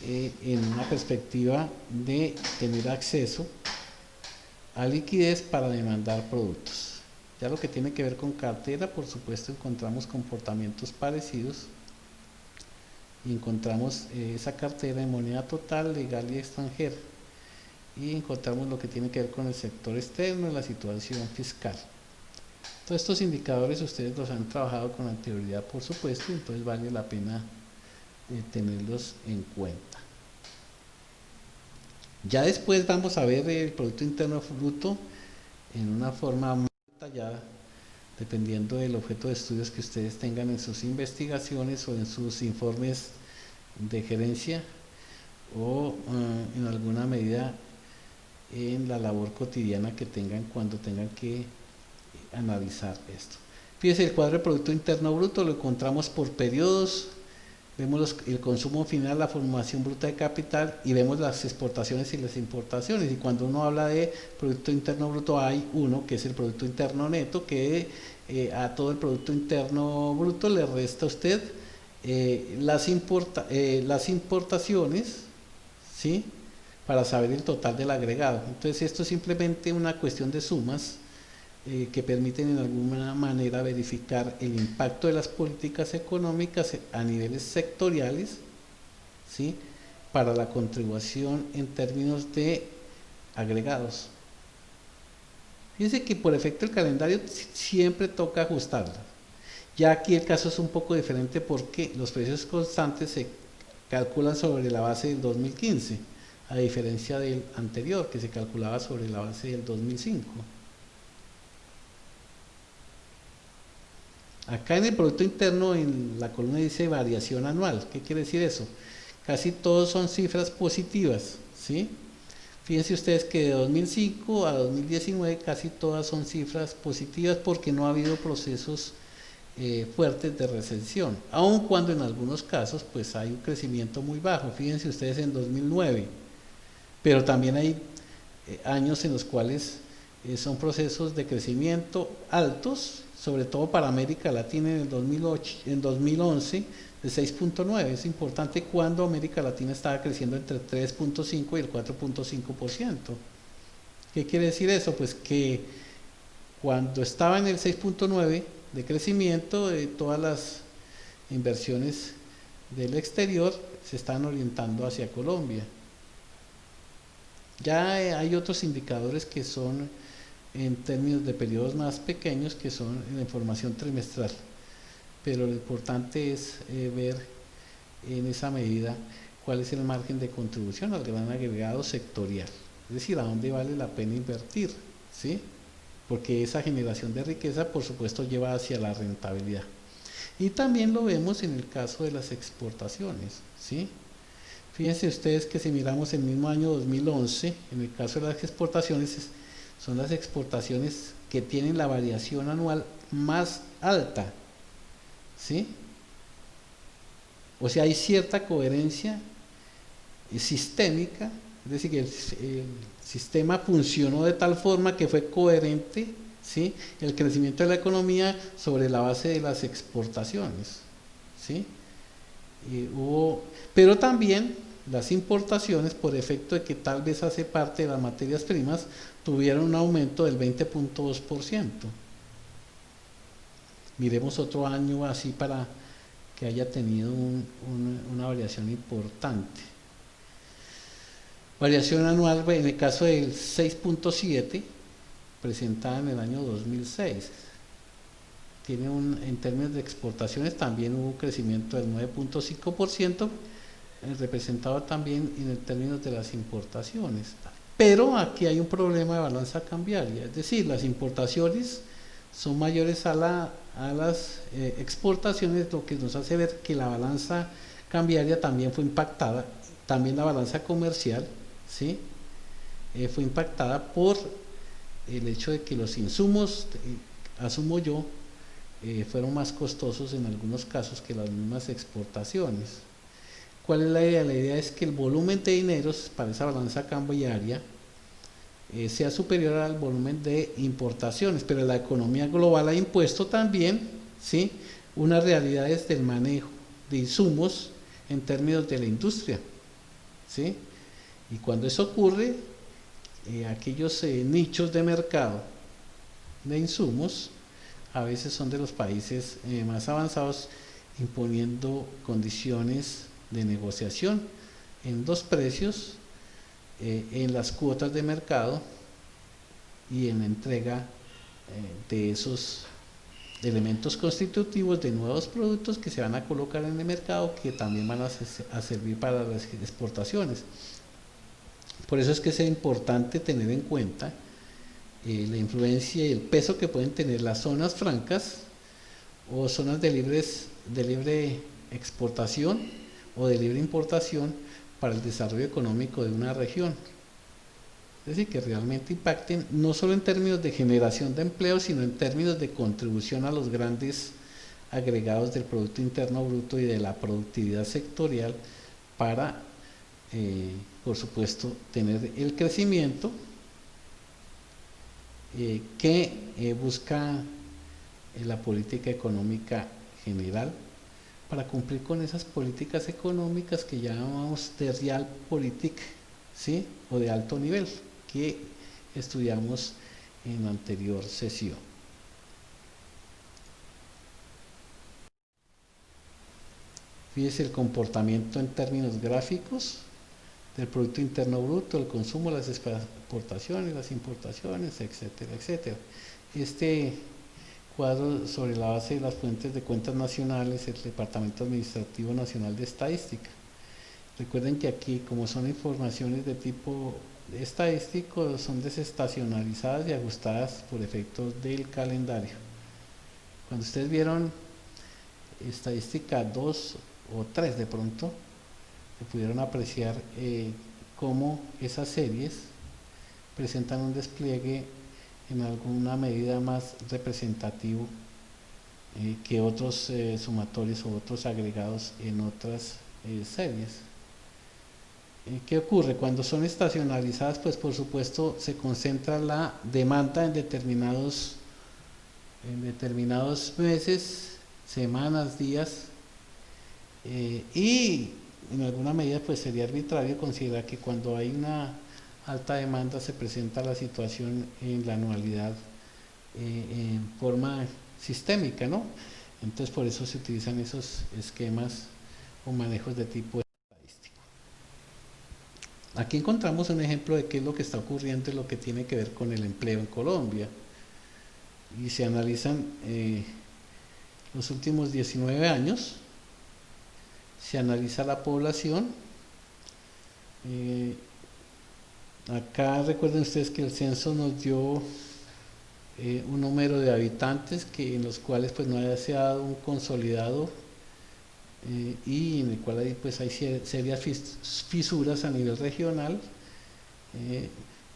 en una perspectiva de tener acceso a liquidez para demandar productos. Ya lo que tiene que ver con cartera, por supuesto, encontramos comportamientos parecidos y encontramos esa cartera en moneda total, legal y extranjera, y encontramos lo que tiene que ver con el sector externo y la situación fiscal. Todos estos indicadores ustedes los han trabajado con anterioridad, por supuesto, y entonces vale la pena tenerlos en cuenta. Ya después vamos a ver el Producto Interno Bruto en una forma más detallada, dependiendo del objeto de estudios que ustedes tengan en sus investigaciones o en sus informes de gerencia, o en alguna medida en la labor cotidiana que tengan cuando tengan que analizar esto. Fíjense, el cuadro de Producto Interno Bruto lo encontramos por periodos. Vemos el consumo final, la formación bruta de capital, y vemos las exportaciones y las importaciones. Y cuando uno habla de Producto Interno Bruto, hay uno que es el Producto Interno Neto, que a todo el Producto Interno Bruto le resta a usted las importaciones, ¿sí? Para saber el total del agregado. Entonces esto es simplemente una cuestión de sumas que permiten en alguna manera verificar el impacto de las políticas económicas a niveles sectoriales, ¿sí? Para la contribución en términos de agregados. Fíjense que por efecto del calendario siempre toca ajustarla. Ya aquí el caso es un poco diferente porque los precios constantes se calculan sobre la base del 2015, a diferencia del anterior que se calculaba sobre la base del 2005. Acá en el Producto Interno, en la columna dice variación anual. ¿Qué quiere decir eso? Casi todos son cifras positivas, ¿sí? Fíjense ustedes que de 2005 a 2019 casi todas son cifras positivas porque no ha habido procesos fuertes de recesión, aun cuando en algunos casos pues hay un crecimiento muy bajo. Fíjense ustedes en 2009, pero también hay años en los cuales son procesos de crecimiento altos, sobre todo para América Latina en el 2008, en 2011 de 6.9. Es importante cuando América Latina estaba creciendo entre 3.5 y el 4.5%. ¿Qué quiere decir eso? Pues que cuando estaba en el 6.9 de crecimiento, todas las inversiones del exterior se están orientando hacia Colombia. Ya hay otros indicadores que son en términos de periodos más pequeños, que son la información trimestral, pero lo importante es ver en esa medida cuál es el margen de contribución al gran agregado sectorial, es decir, a dónde vale la pena invertir, ¿sí? Porque esa generación de riqueza por supuesto lleva hacia la rentabilidad. Y también lo vemos en el caso de las exportaciones, ¿sí? Fíjense ustedes que si miramos el mismo año 2011, en el caso de las exportaciones, son las exportaciones que tienen la variación anual más alta, ¿sí? O sea, hay cierta coherencia sistémica, es decir, que el sistema funcionó de tal forma que fue coherente, ¿sí?, el crecimiento de la economía sobre la base de las exportaciones, ¿sí? Pero también las importaciones, por efecto de que tal vez hace parte de las materias primas, tuvieron un aumento del 20.2%. Miremos otro año así para que haya tenido una variación importante. Variación anual en el caso del 6.7, presentada en el año 2006. Tiene en términos de exportaciones también hubo un crecimiento del 9.5%, representado también en términos de las importaciones. Pero aquí hay un problema de balanza cambiaria, es decir, las importaciones son mayores a las exportaciones, lo que nos hace ver que la balanza cambiaria también fue impactada, también la balanza comercial, ¿sí? Fue impactada por el hecho de que los insumos, asumo yo, fueron más costosos en algunos casos que las mismas exportaciones. ¿Cuál es la idea? La idea es que el volumen de dineros para esa balanza cambiaria sea superior al volumen de importaciones, pero la economía global ha impuesto también, ¿sí?, unas realidades del manejo de insumos en términos de la industria, ¿sí? Y cuando eso ocurre, aquellos nichos de mercado de insumos a veces son de los países más avanzados, imponiendo condiciones de negociación en los precios, en las cuotas de mercado y en la entrega de esos elementos constitutivos de nuevos productos que se van a colocar en el mercado, que también van a servir para las exportaciones. Por eso es que es importante tener en cuenta la influencia y el peso que pueden tener las zonas francas o zonas de libre exportación o de libre importación para el desarrollo económico de una región. Es decir, que realmente impacten no solo en términos de generación de empleo, sino en términos de contribución a los grandes agregados del Producto Interno Bruto y de la productividad sectorial para, por supuesto, tener el crecimiento que busca la política económica general para cumplir con esas políticas económicas que llamamos de realpolitik, ¿sí?, o de alto nivel, que estudiamos en la anterior sesión. Fíjese el comportamiento en términos gráficos del Producto Interno Bruto, el consumo, las exportaciones, las importaciones, etcétera, etcétera. cuadro sobre la base de las fuentes de cuentas nacionales, el Departamento Administrativo Nacional de Estadística. Recuerden que aquí, como son informaciones de tipo estadístico, son desestacionalizadas y ajustadas por efectos del calendario. Cuando ustedes vieron estadística 2 o 3 de pronto, se pudieron apreciar cómo esas series presentan un despliegue en alguna medida más representativo que otros sumatorios o otros agregados en otras series. ¿Qué ocurre? Cuando son estacionalizadas, pues por supuesto se concentra la demanda en determinados meses, semanas, días, y en alguna medida pues sería arbitrario considerar que cuando hay una alta demanda se presenta la situación en la anualidad en forma sistémica, ¿no? Entonces por eso se utilizan esos esquemas o manejos de tipo estadístico. Aquí encontramos un ejemplo de qué es lo que está ocurriendo y lo que tiene que ver con el empleo en Colombia. Y se analizan los últimos 19 años, se analiza la población. Acá recuerden ustedes que el censo nos dio un número de habitantes en los cuales pues no se ha dado un consolidado y en el cual hay serias fisuras a nivel regional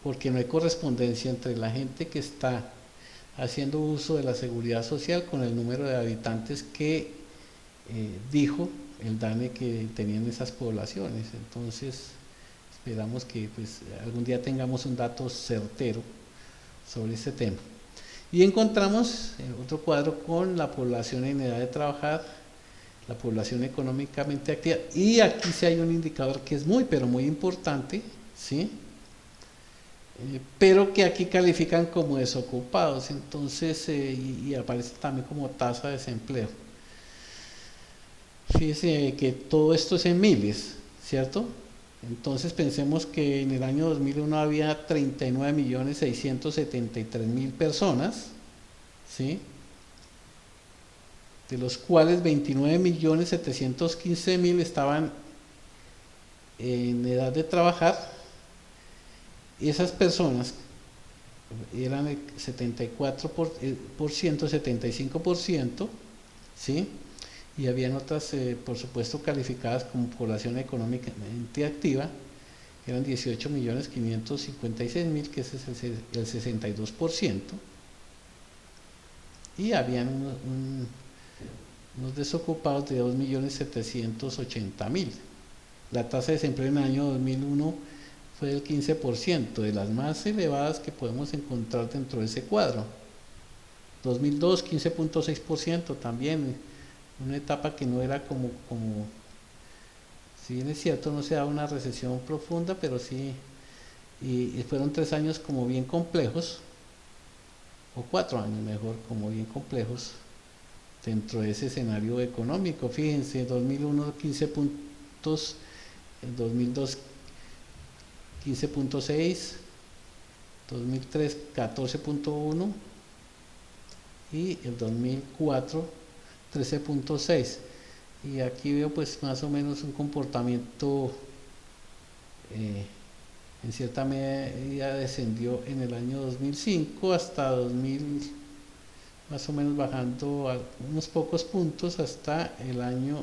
porque no hay correspondencia entre la gente que está haciendo uso de la seguridad social con el número de habitantes que dijo el DANE que tenían esas poblaciones. Entonces esperamos que pues algún día tengamos un dato certero sobre este tema. Y encontramos otro cuadro con la población en edad de trabajar, la población económicamente activa, y aquí sí hay un indicador que es muy pero muy importante, ¿sí? Pero que aquí califican como desocupados, entonces y aparece también como tasa de desempleo. Fíjense que todo esto es en miles, ¿cierto? Entonces pensemos que en el año 2001 había 39.673.000 personas, ¿sí? De los cuales 29.715.000 estaban en edad de trabajar. Y esas personas eran el 74%, 75%, ¿sí? Y habían otras, por supuesto, calificadas como población económicamente activa, que eran 18.556.000, que ese es el 62%, y habían unos desocupados de 2.780.000. La tasa de desempleo en el año 2001 fue del 15%, de las más elevadas que podemos encontrar dentro de ese cuadro. 2002, 15.6% también, una etapa que no era como, si bien es cierto, no se da una recesión profunda, pero sí, y fueron 3 años como bien complejos, o 4 años mejor, como bien complejos, dentro de ese escenario económico. Fíjense, 2001 15 puntos, en 2002 15.6, 2003 14.1 y el 2004 13.6. Y aquí veo pues más o menos un comportamiento en cierta medida descendió en el año 2005 hasta 2000, más o menos bajando a unos pocos puntos hasta el año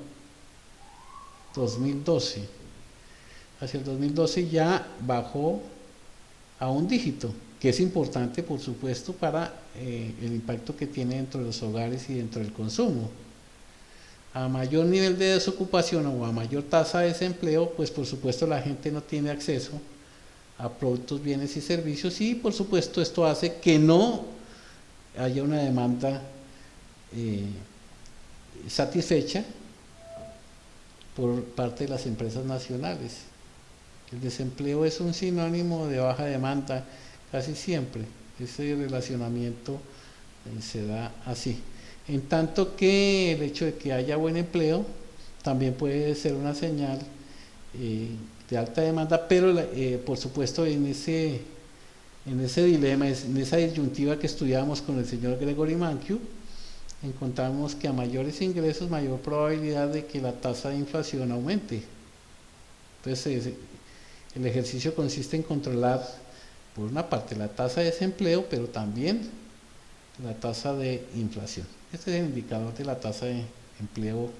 2012. Hacia el 2012 ya bajó a un dígito, que es importante por supuesto para el impacto que tiene dentro de los hogares y dentro del consumo. A mayor nivel de desocupación o a mayor tasa de desempleo, pues por supuesto la gente no tiene acceso a productos, bienes y servicios, y por supuesto esto hace que no haya una demanda satisfecha por parte de las empresas nacionales. El desempleo es un sinónimo de baja demanda casi siempre. Ese relacionamiento se da así. En tanto que el hecho de que haya buen empleo también puede ser una señal de alta demanda, pero por supuesto en ese dilema, en esa disyuntiva que estudiábamos con el señor Gregory Mankiw, encontramos que a mayores ingresos, mayor probabilidad de que la tasa de inflación aumente. Entonces, el ejercicio consiste en controlar, por una parte, la tasa de desempleo, pero también la tasa de inflación. Este es el indicador de la tasa de empleo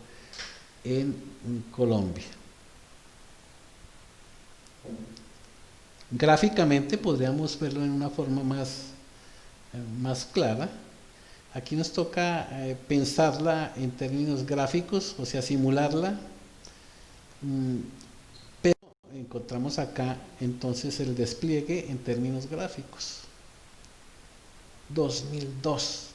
en Colombia. Gráficamente podríamos verlo en una forma más clara. Aquí nos toca pensarla en términos gráficos, o sea, simularla, pero encontramos acá entonces el despliegue en términos gráficos. 2002,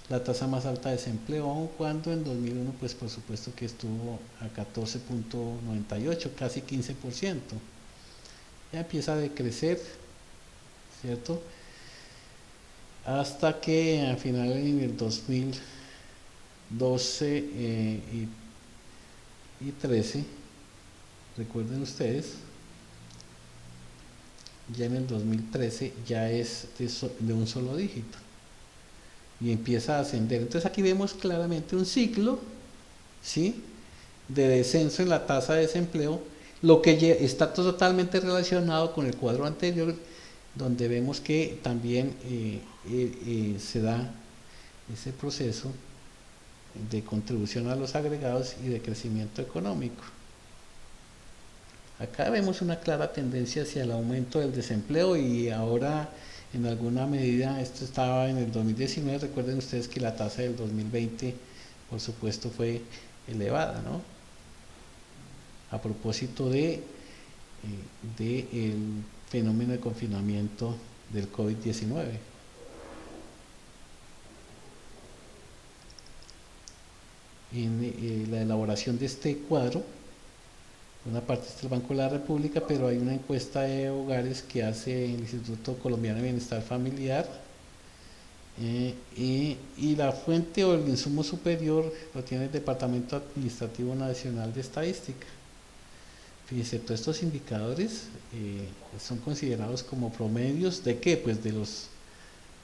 la tasa más alta de desempleo, aun cuando en 2001 pues por supuesto que estuvo a 14.98, casi 15%. Ya empieza a decrecer, ¿cierto? Hasta que al final en el 2012 y 13, recuerden ustedes, ya en el 2013 ya es de un solo dígito y empieza a ascender. Entonces aquí vemos claramente un ciclo, ¿sí?, de descenso en la tasa de desempleo, lo que está totalmente relacionado con el cuadro anterior, donde vemos que también se da ese proceso de contribución a los agregados y de crecimiento económico. Acá vemos una clara tendencia hacia el aumento del desempleo y ahora en alguna medida, esto estaba en el 2019, recuerden ustedes que la tasa del 2020 por supuesto fue elevada, ¿no? A propósito de el fenómeno de confinamiento del COVID-19. En la elaboración de este cuadro, una parte está el Banco de la República, pero hay una encuesta de hogares que hace el Instituto Colombiano de Bienestar Familiar, y la fuente o el insumo superior lo tiene el Departamento Administrativo Nacional de Estadística. Fíjense, todos estos indicadores son considerados como promedios ¿de qué? Pues de los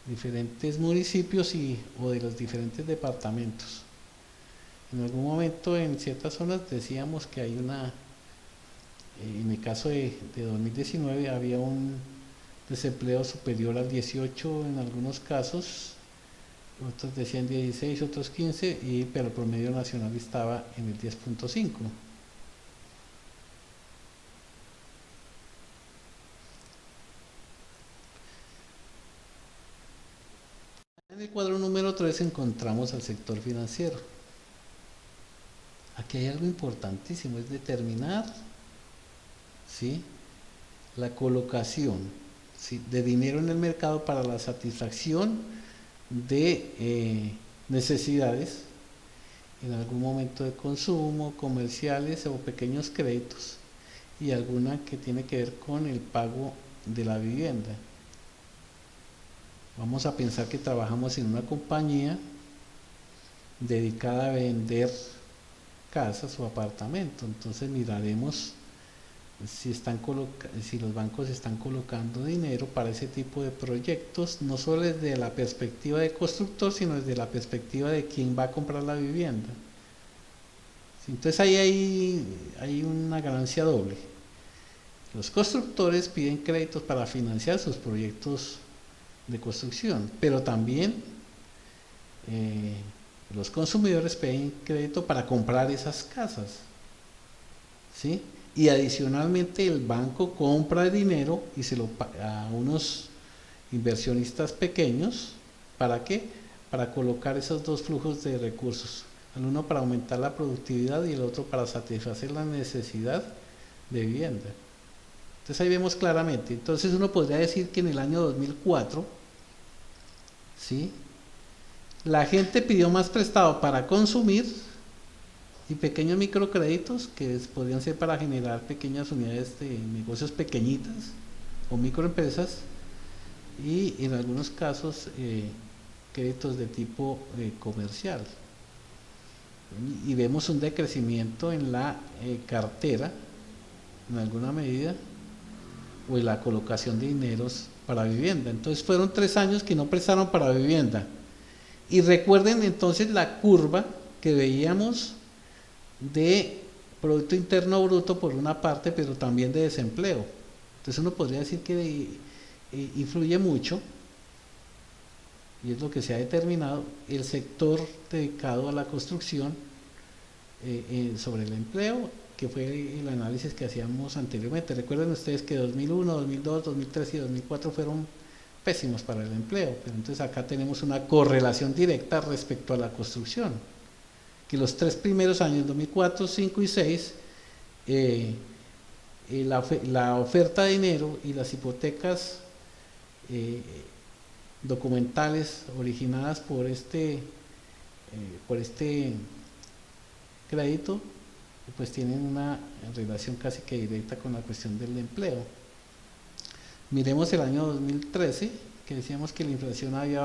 diferentes municipios o de los diferentes departamentos. En algún momento en ciertas zonas decíamos que hay en el caso de 2019 había un desempleo superior al 18 en algunos casos, otros decían 16, otros 15, pero el promedio nacional estaba en el 10.5. En el cuadro número 3 encontramos al sector financiero. Aquí hay algo importantísimo, es determinar, ¿sí?, la colocación, ¿sí?, de dinero en el mercado para la satisfacción de necesidades en algún momento de consumo, comerciales o pequeños créditos, y alguna que tiene que ver con el pago de la vivienda. Vamos a pensar que trabajamos en una compañía dedicada a vender casas o apartamentos, entonces miraremos si los bancos están colocando dinero para ese tipo de proyectos, no solo desde la perspectiva de constructor, sino desde la perspectiva de quién va a comprar la vivienda. Entonces ahí hay una ganancia doble. Los constructores piden créditos para financiar sus proyectos de construcción, pero también los consumidores piden crédito para comprar esas casas, ¿sí? Y adicionalmente el banco compra el dinero y se lo paga a unos inversionistas pequeños. ¿Para qué? Para colocar esos dos flujos de recursos, el uno para aumentar la productividad y el otro para satisfacer la necesidad de vivienda. Entonces ahí vemos claramente. Entonces uno podría decir que en el año 2004, ¿sí?, la gente pidió más prestado para consumir y pequeños microcréditos que podrían ser para generar pequeñas unidades de negocios pequeñitas o microempresas, y en algunos casos créditos de tipo comercial. Y vemos un decrecimiento en la cartera en alguna medida, o en la colocación de dineros para vivienda. Entonces fueron 3 años que no prestaron para vivienda, Y recuerden entonces la curva que veíamos de Producto Interno Bruto por una parte, pero también de desempleo. Entonces uno podría decir que influye mucho, y es lo que se ha determinado, el sector dedicado a la construcción sobre el empleo, que fue el análisis que hacíamos anteriormente. Recuerden ustedes que 2001, 2002, 2003 y 2004 fueron pésimos para el empleo, pero entonces acá tenemos una correlación directa respecto a la construcción, que los tres primeros años, 2004, 2005 y 2006, la oferta de dinero y las hipotecas documentales originadas por este crédito, pues tienen una relación casi que directa con la cuestión del empleo. Miremos el año 2013, que decíamos que la inflación había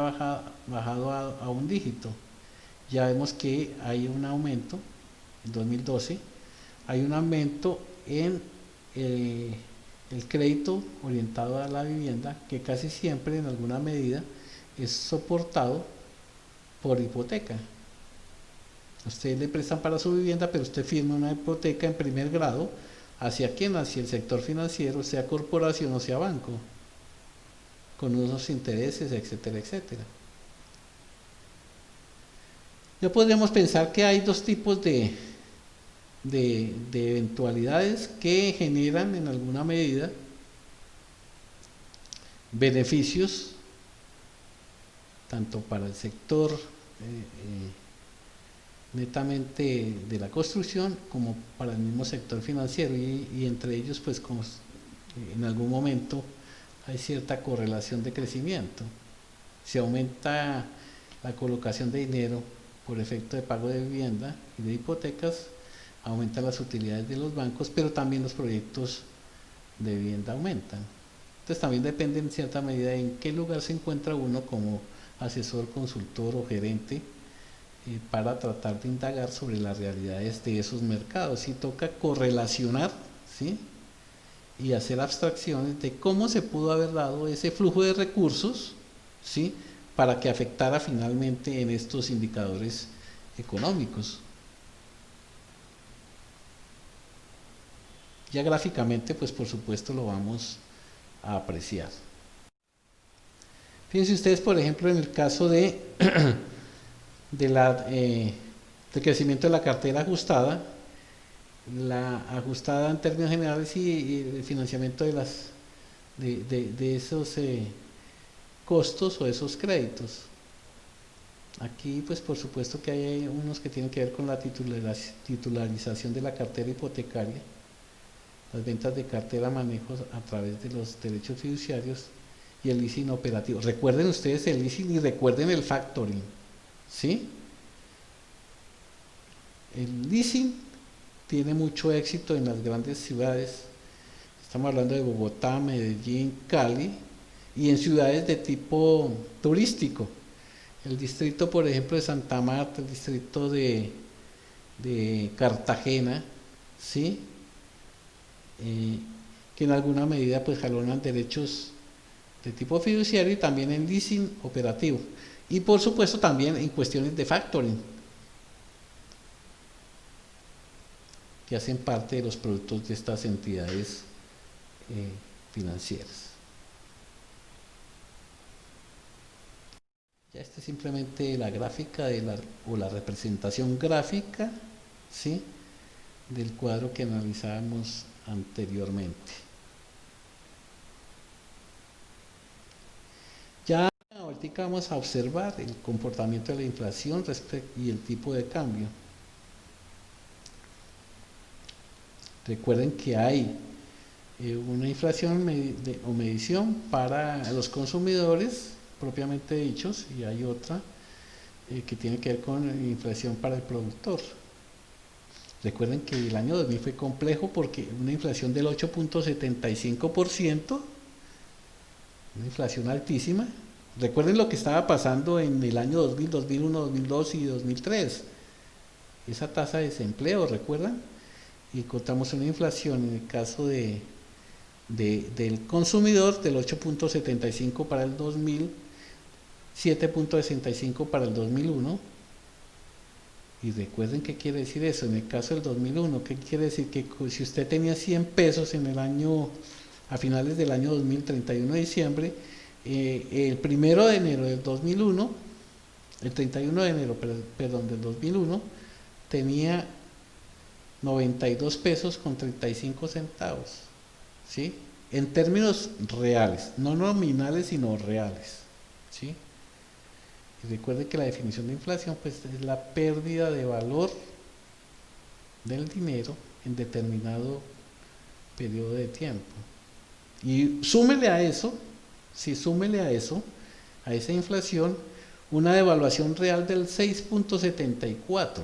bajado a un dígito. Ya vemos que hay un aumento, en 2012, hay un aumento en el crédito orientado a la vivienda, que casi siempre en alguna medida es soportado por hipoteca. Ustedes le prestan para su vivienda, pero usted firma una hipoteca en primer grado. ¿Hacia quién? Hacia el sector financiero, sea corporación o sea banco, con unos intereses, etcétera, etcétera. Ya podríamos pensar que hay dos tipos de eventualidades que generan en alguna medida beneficios tanto para el sector netamente de la construcción como para el mismo sector financiero, y entre ellos pues como en algún momento hay cierta correlación de crecimiento. Si aumenta la colocación de dinero por efecto de pago de vivienda y de hipotecas, aumentan las utilidades de los bancos, pero también los proyectos de vivienda aumentan. Entonces también depende en cierta medida en qué lugar se encuentra uno como asesor, consultor o gerente para tratar de indagar sobre las realidades de esos mercados. Y toca correlacionar, ¿sí?, y hacer abstracciones de cómo se pudo haber dado ese flujo de recursos, ¿sí?, para que afectara finalmente en estos indicadores económicos. Ya gráficamente, pues por supuesto lo vamos a apreciar. Fíjense ustedes, por ejemplo, en el caso del crecimiento de la cartera ajustada, la ajustada en términos generales y el financiamiento de esos costos o esos créditos. Aquí pues por supuesto que hay unos que tienen que ver con la titularización de la cartera hipotecaria, las ventas de cartera, manejos a través de los derechos fiduciarios y el leasing operativo. Recuerden ustedes el leasing y recuerden el factoring, ¿sí? El leasing tiene mucho éxito en las grandes ciudades, estamos hablando de Bogotá, Medellín, Cali, y en ciudades de tipo turístico. El distrito, por ejemplo, de Santa Marta, el distrito de Cartagena, ¿sí?, que en alguna medida pues jalonan derechos de tipo fiduciario y también en leasing operativo, y por supuesto también en cuestiones de factoring, que hacen parte de los productos de estas entidades financieras. Ya esta es simplemente la gráfica o la representación gráfica, ¿sí?, del cuadro que analizábamos anteriormente. Ya ahorita vamos a observar el comportamiento de la inflación y el tipo de cambio. Recuerden que hay una inflación o medición para los consumidores propiamente dichos, y hay otra que tiene que ver con inflación para el productor. Recuerden que el año 2000 fue complejo porque una inflación del 8.75%, una inflación altísima. Recuerden lo que estaba pasando en el año 2000, 2001, 2002 y 2003. Esa tasa de desempleo, ¿recuerdan? Y encontramos una inflación en el caso del consumidor del 8.75 para el 2000, 7.65 para el 2001. Y recuerden qué quiere decir eso. En el caso del 2001, ¿qué quiere decir? Que si usted tenía 100 pesos en el año, a finales del año 2031 de diciembre, el 1 de enero del 2001, el 31 de enero, perdón, del 2001, tenía 92 pesos con 35 centavos, ¿sí? En términos reales, no nominales, sino reales, ¿sí? Y recuerde que la definición de inflación pues, es la pérdida de valor del dinero en determinado periodo de tiempo. Y súmele a eso, si súmele a eso, a esa inflación, una devaluación real del 6.74,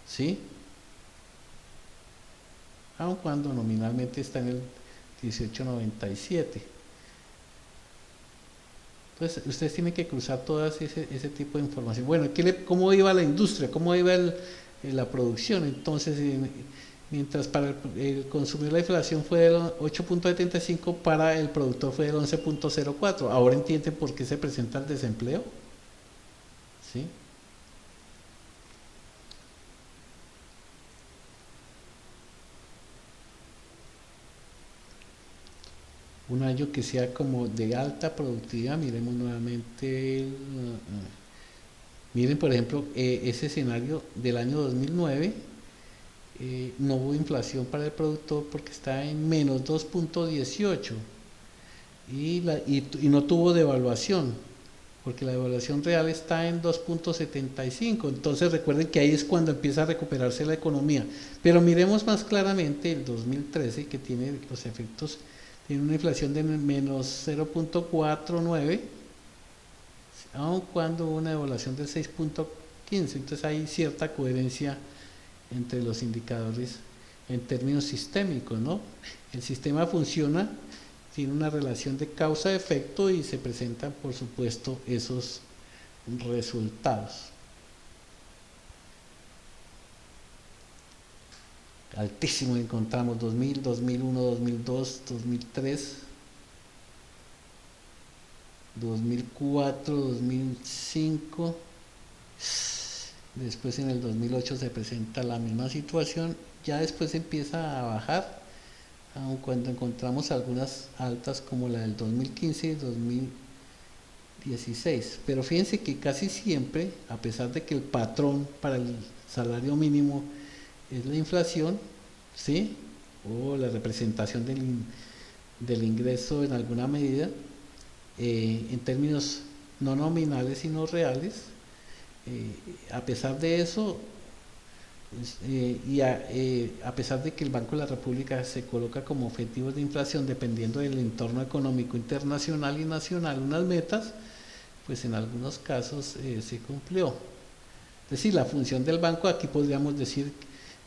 ¿sí? Aun cuando nominalmente está en el 18.97. Entonces, ustedes tienen que cruzar todo ese tipo de información. Bueno, ¿cómo iba la industria? ¿Cómo iba la producción? Entonces, mientras para el consumidor la inflación fue del 8.75, para el productor fue del 11.04. ¿Ahora entienden por qué se presenta el desempleo? ¿Sí? Un año que sea como de alta productividad. Miremos nuevamente miren, por ejemplo, ese escenario del año 2009. No hubo inflación para el productor porque está en menos 2.18 y no tuvo devaluación porque la devaluación real está en 2.75. Entonces recuerden que ahí es cuando empieza a recuperarse la economía. Pero miremos más claramente el 2013, que tiene los efectos, tiene una inflación de menos 0.49, aun cuando hubo una devaluación del 6.15. Entonces hay cierta coherencia entre los indicadores en términos sistémicos, ¿no? El sistema funciona, tiene una relación de causa-efecto y se presentan, por supuesto, esos resultados. Altísimo encontramos 2000, 2001, 2002, 2003, 2004, 2005. Después en el 2008 se presenta la misma situación, ya después empieza a bajar, aun cuando encontramos algunas altas como la del 2015 y 2016. Pero fíjense que casi siempre, a pesar de que el patrón para el salario mínimo es la inflación, ¿sí? O la representación del ingreso en alguna medida, en términos no nominales sino reales, a pesar de eso, a pesar de que el Banco de la República se coloca como objetivos de inflación dependiendo del entorno económico internacional y nacional unas metas, pues en algunos casos se cumplió. Es decir, la función del banco, aquí podríamos decir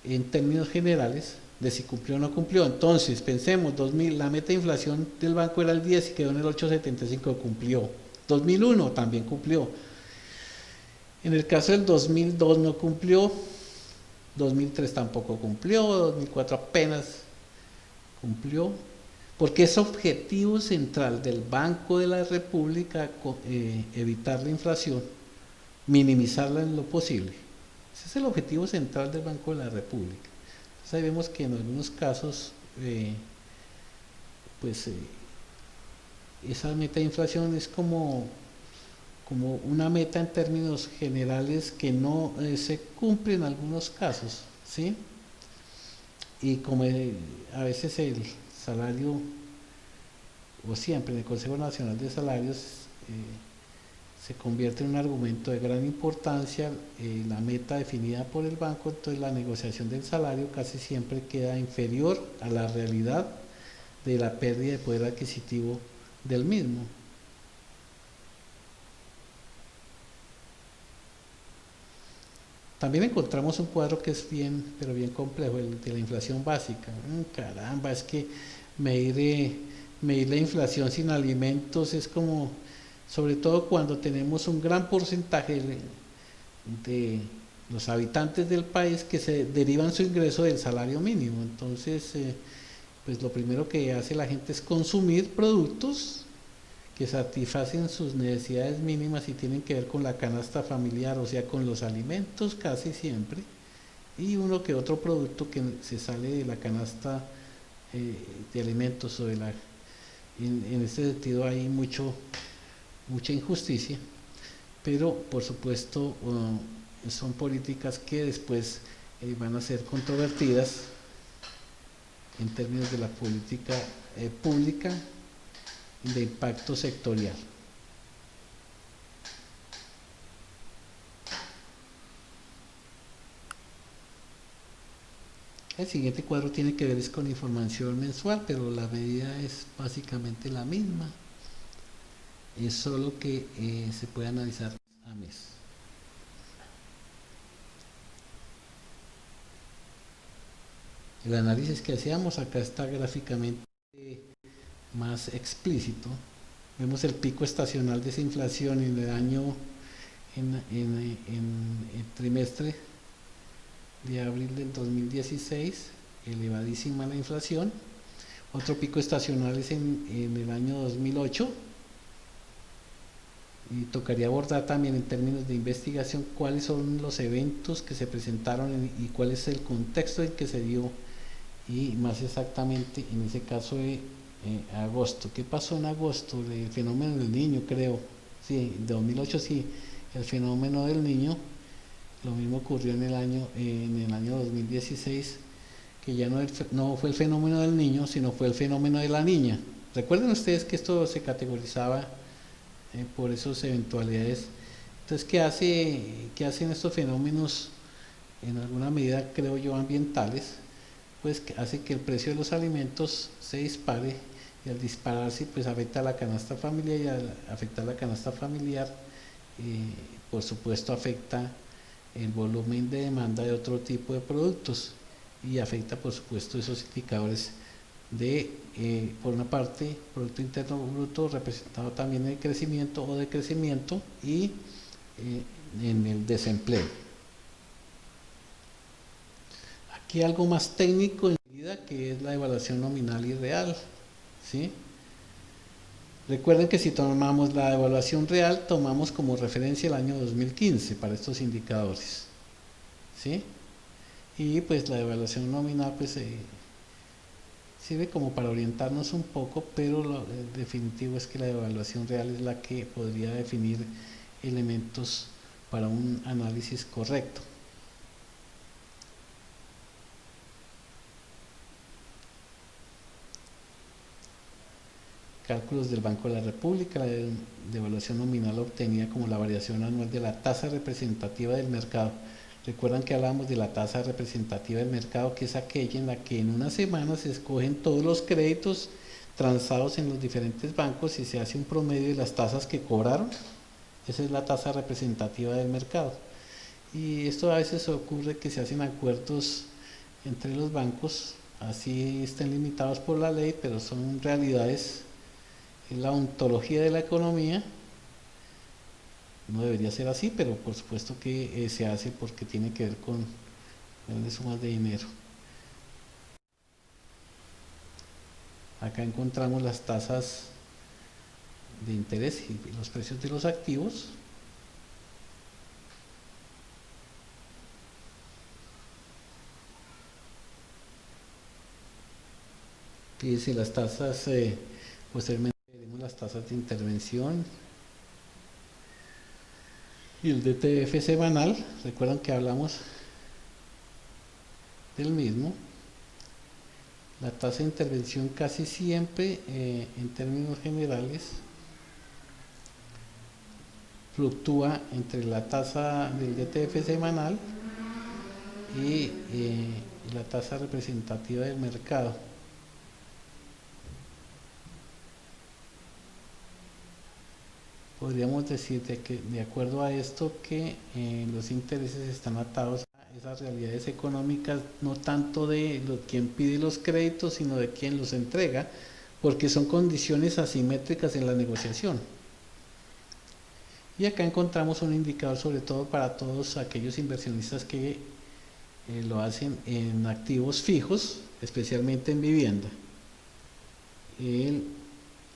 en términos generales de si cumplió o no cumplió. Entonces, pensemos, la meta de inflación del banco era el 10 y quedó en el 8.75, cumplió. 2001 también cumplió. En el caso del 2002 no cumplió, 2003 tampoco cumplió, 2004 apenas cumplió, porque es objetivo central del Banco de la República evitar la inflación, minimizarla en lo posible. Ese es el objetivo central del Banco de la República. Entonces ahí vemos que en algunos casos, esa meta de inflación es como una meta en términos generales que no se cumple en algunos casos, ¿sí? Y como a veces el salario, o siempre en el Consejo Nacional de Salarios, se convierte en un argumento de gran importancia, la meta definida por el banco, entonces la negociación del salario casi siempre queda inferior a la realidad de la pérdida de poder adquisitivo del mismo. También encontramos un cuadro que es bien complejo, el de la inflación básica. Caramba, es que medir la inflación sin alimentos es como, sobre todo cuando tenemos un gran porcentaje de los habitantes del país que se derivan su ingreso del salario mínimo. Entonces, pues lo primero que hace la gente es consumir productos que satisfacen sus necesidades mínimas y tienen que ver con la canasta familiar, o sea, con los alimentos casi siempre, y uno que otro producto que se sale de la canasta de alimentos o de la... En este sentido hay mucha injusticia, pero por supuesto son políticas que después van a ser controvertidas en términos de la política pública de impacto sectorial. El siguiente cuadro tiene que ver es con información mensual, pero la medida es básicamente la misma, es solo que se puede analizar a mes. El análisis que hacíamos acá está gráficamente más explícito. Vemos el pico estacional de esa inflación en el año, en el trimestre de abril del 2016, elevadísima la inflación. Otro pico estacional es en el año 2008. Y tocaría abordar también en términos de investigación cuáles son los eventos que se presentaron y cuál es el contexto en que se dio, y más exactamente en ese caso de agosto. ¿Qué pasó en agosto? El fenómeno del niño, creo. Sí, en 2008 sí, el fenómeno del niño. Lo mismo ocurrió en el año 2016, que ya no fue el fenómeno del niño, sino fue el fenómeno de la niña. Recuerden ustedes que esto se categorizaba por esas eventualidades. Entonces, ¿qué hacen estos fenómenos, en alguna medida, creo yo, ambientales? Pues que hace que el precio de los alimentos se dispare, y al dispararse pues afecta a la canasta familiar, y al afectar la canasta familiar por supuesto afecta el volumen de demanda de otro tipo de productos, y afecta por supuesto esos indicadores de, por una parte, Producto Interno Bruto representado también en el crecimiento o decrecimiento, y en el desempleo. Aquí algo más técnico en medida, que es la evaluación nominal y real, ¿sí? Recuerden que si tomamos la evaluación real, tomamos como referencia el año 2015 para estos indicadores, ¿sí? Y pues la evaluación nominal pues sirve como para orientarnos un poco, pero lo definitivo es que la evaluación real es la que podría definir elementos para un análisis correcto. Cálculos del Banco de la República. La devaluación nominal obtenida como la variación anual de la tasa representativa del mercado. Recuerdan que hablamos de la tasa representativa del mercado, que es aquella en la que en una semana se escogen todos los créditos transados en los diferentes bancos y se hace un promedio de las tasas que cobraron. Esa es la tasa representativa del mercado. Y esto a veces ocurre que se hacen acuerdos entre los bancos, así estén limitados por la ley, pero son realidades. Es la ontología de la economía. No debería ser así, pero por supuesto que se hace porque tiene que ver con grandes sumas de dinero. Acá encontramos las tasas de interés y los precios de los activos. Fíjense las tasas, posteriormente veremos las tasas de intervención y el DTF semanal. Recuerdan que hablamos del mismo. La tasa de intervención casi siempre, en términos generales, fluctúa entre la tasa del DTF semanal y la tasa representativa del mercado. Podríamos decir que de acuerdo a esto que los intereses están atados a esas realidades económicas, no tanto de quien pide los créditos, sino de quien los entrega, porque son condiciones asimétricas en la negociación. Y acá encontramos un indicador sobre todo para todos aquellos inversionistas que lo hacen en activos fijos, especialmente en vivienda.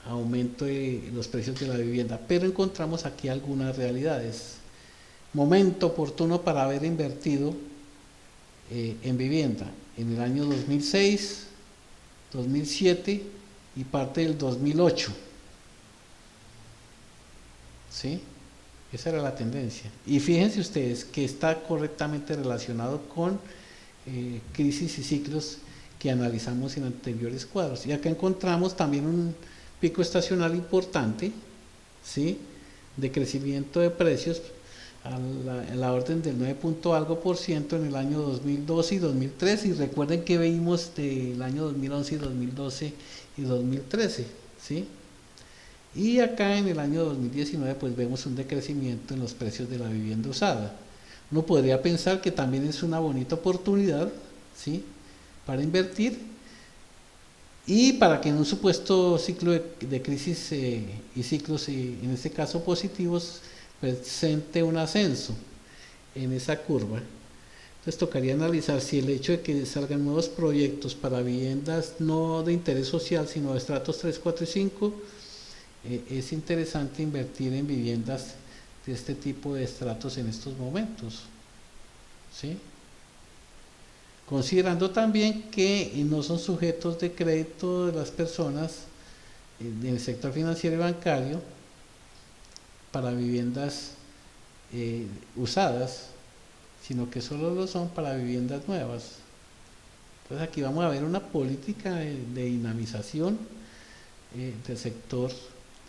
aumento de los precios de la vivienda, pero encontramos aquí algunas realidades. Momento oportuno para haber invertido en vivienda en el año 2006, 2007 y parte del 2008. ¿Sí? Esa era la tendencia. Y fíjense ustedes que está correctamente relacionado con crisis y ciclos que analizamos en anteriores cuadros. Y acá encontramos también un pico estacional importante, ¿sí?, de crecimiento de precios a la orden del 9 punto algo por ciento en el año 2012 y 2013. Y recuerden que vimos del año 2011 y 2012 y 2013, ¿sí? Y acá en el año 2019 pues vemos un decrecimiento en los precios de la vivienda usada. Uno podría pensar que también es una bonita oportunidad, ¿sí?, para invertir y para que en un supuesto ciclo de crisis y ciclos, en este caso positivos, presente un ascenso en esa curva. Entonces tocaría analizar si el hecho de que salgan nuevos proyectos para viviendas no de interés social, sino de estratos 3, 4 y 5, es interesante invertir en viviendas de este tipo de estratos en estos momentos, ¿sí?, considerando también que no son sujetos de crédito de las personas del sector financiero y bancario para viviendas usadas, sino que solo lo son para viviendas nuevas. Entonces aquí vamos a ver una política de dinamización del sector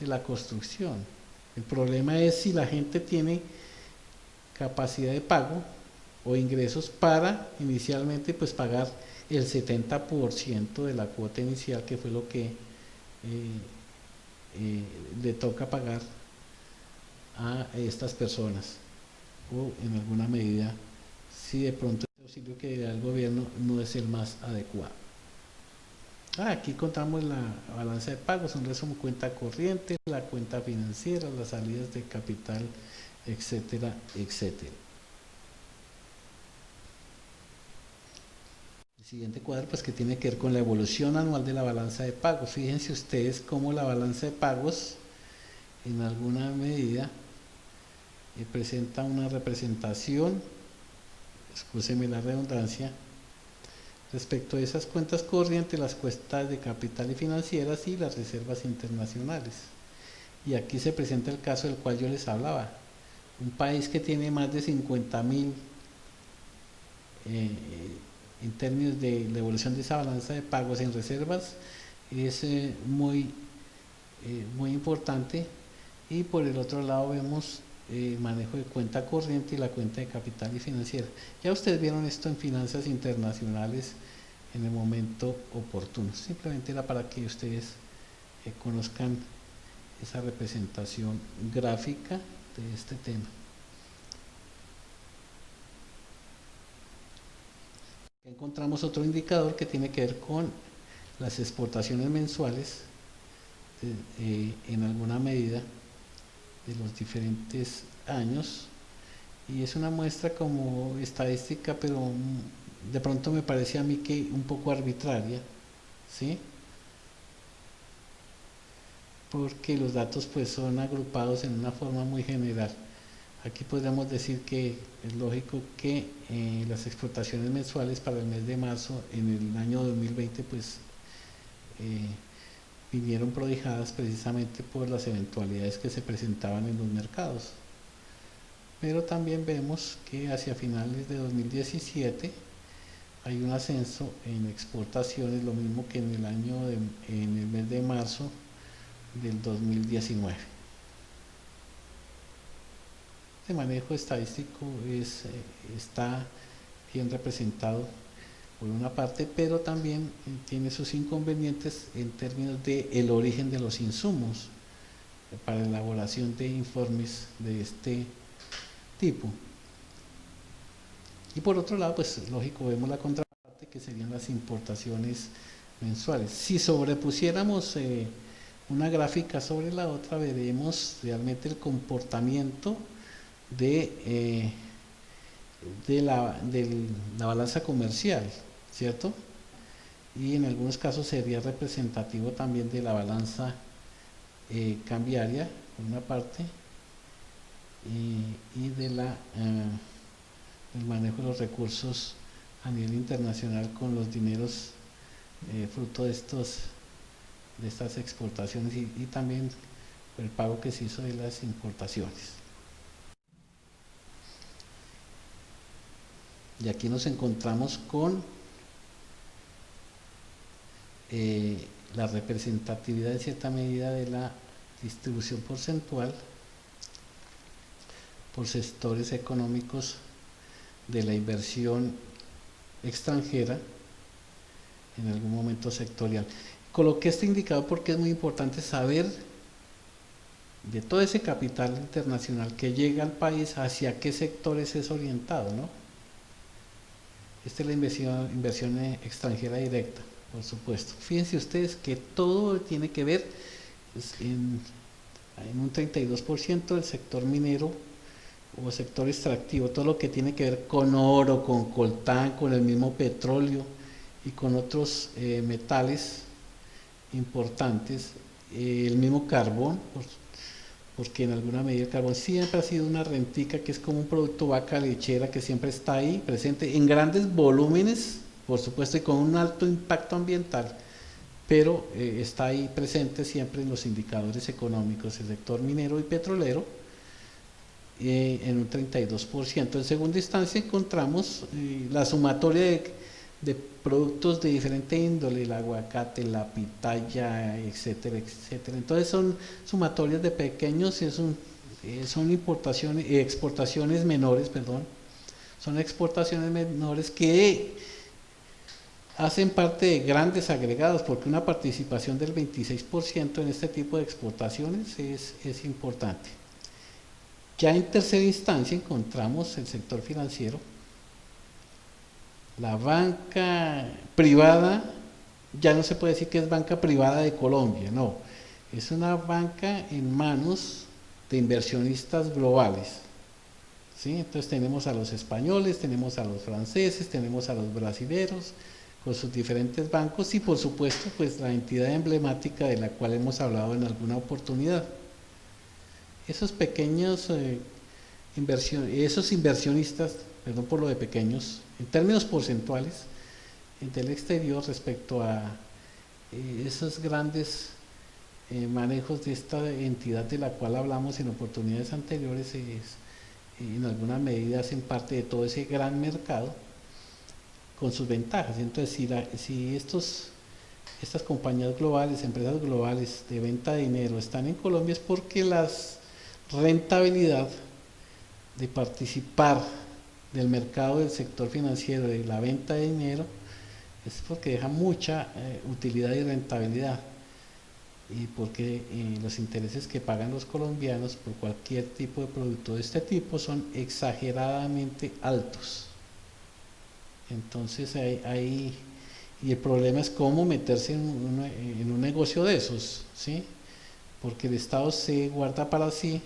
de la construcción. El problema es si la gente tiene capacidad de pago o ingresos para inicialmente pues pagar el 70% de la cuota inicial, que fue lo que le toca pagar a estas personas, o en alguna medida si de pronto el auxilio que da el gobierno no es el más adecuado. Aquí contamos la balanza de pagos, un resumen: cuenta corriente, la cuenta financiera, las salidas de capital, etcétera, etcétera. El siguiente cuadro pues que tiene que ver con la evolución anual de la balanza de pagos. Fíjense ustedes cómo la balanza de pagos en alguna medida presenta una representación, excúseme la redundancia, respecto a esas cuentas corrientes, las cuentas de capital y financieras y las reservas internacionales. Y aquí se presenta el caso del cual yo les hablaba. Un país que tiene más de 50.000 en términos de la evolución de esa balanza de pagos en reservas es muy importante. Y por el otro lado vemos el manejo de cuenta corriente y la cuenta de capital y financiera. Ya ustedes vieron esto en finanzas internacionales en el momento oportuno. Simplemente era para que ustedes conozcan esa representación gráfica de este tema. Encontramos otro indicador que tiene que ver con las exportaciones mensuales en alguna medida de los diferentes años, y es una muestra como estadística, pero de pronto me parece a mí que un poco arbitraria, ¿sí?, porque los datos pues son agrupados en una forma muy general. Aquí podríamos decir que es lógico que las exportaciones mensuales para el mes de marzo en el año 2020 pues vinieron prodigadas precisamente por las eventualidades que se presentaban en los mercados. Pero también vemos que hacia finales de 2017 hay un ascenso en exportaciones, lo mismo que en el mes de marzo del 2019. Este manejo estadístico está bien representado por una parte, pero también tiene sus inconvenientes en términos del origen de los insumos para la elaboración de informes de este tipo. Y por otro lado, pues lógico, vemos la contraparte, que serían las importaciones mensuales. Si sobrepusiéramos una gráfica sobre la otra, veremos realmente el comportamiento de la balanza comercial, ¿cierto? Y en algunos casos sería representativo también de la balanza cambiaria, por una parte, y el manejo de los recursos a nivel internacional con los dineros fruto de estas exportaciones y también el pago que se hizo de las importaciones. Y aquí nos encontramos con la representatividad en cierta medida de la distribución porcentual por sectores económicos de la inversión extranjera en algún momento sectorial. Coloqué este indicador porque es muy importante saber de todo ese capital internacional que llega al país hacia qué sectores es orientado, ¿no? Esta es la inversión extranjera directa, por supuesto. Fíjense ustedes que todo tiene que ver en un 32% del sector minero o sector extractivo, todo lo que tiene que ver con oro, con coltán, con el mismo petróleo y con otros metales importantes, el mismo carbón, porque en alguna medida el carbón siempre ha sido una rentica que es como un producto vaca lechera que siempre está ahí presente en grandes volúmenes, por supuesto, y con un alto impacto ambiental, pero está ahí presente siempre en los indicadores económicos, el sector minero y petrolero, en un 32%. En segunda instancia encontramos la sumatoria de productos de diferente índole, el aguacate, la pitaya, etcétera, etcétera. Entonces son sumatorias de pequeños, son exportaciones menores, perdón, son exportaciones menores que hacen parte de grandes agregados, porque una participación del 26% en este tipo de exportaciones es importante. Ya en tercera instancia encontramos el sector financiero, la banca privada. Ya no se puede decir que es banca privada de Colombia, no, es una banca en manos de inversionistas globales, ¿sí? Entonces tenemos a los españoles, tenemos a los franceses, tenemos a los brasileros con sus diferentes bancos y por supuesto pues la entidad emblemática de la cual hemos hablado en alguna oportunidad. Esos pequeños esos inversionistas, perdón por lo de pequeños, en términos porcentuales, del exterior respecto a esos grandes manejos de esta entidad de la cual hablamos en oportunidades anteriores, en alguna medida hacen parte de todo ese gran mercado con sus ventajas. Entonces, si estas compañías globales, empresas globales de venta de dinero están en Colombia, es porque la rentabilidad de participar del mercado del sector financiero, de la venta de dinero, es porque deja mucha utilidad y rentabilidad, y porque los intereses que pagan los colombianos por cualquier tipo de producto de este tipo son exageradamente altos. Entonces y el problema es cómo meterse en un negocio de esos, ¿sí? Porque el Estado se guarda para sí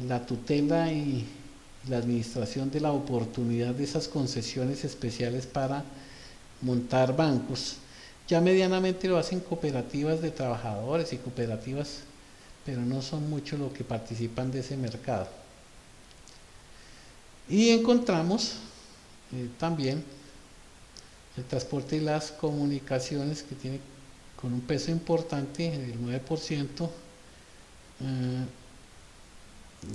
la tutela y la administración de la oportunidad de esas concesiones especiales para montar bancos. Ya medianamente lo hacen cooperativas de trabajadores y cooperativas, pero no son muchos los que participan de ese mercado. Y encontramos también el transporte y las comunicaciones, que tiene con un peso importante del 9%,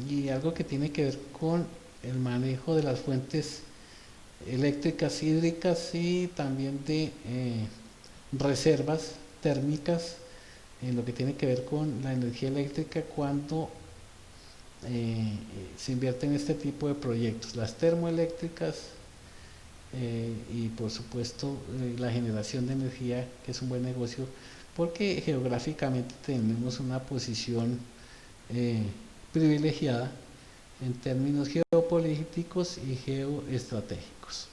y algo que tiene que ver con el manejo de las fuentes eléctricas, hídricas y también de reservas térmicas en lo que tiene que ver con la energía eléctrica cuando se invierte en este tipo de proyectos, las termoeléctricas y por supuesto la generación de energía, que es un buen negocio porque geográficamente tenemos una posición privilegiada en términos geopolíticos y geoestratégicos.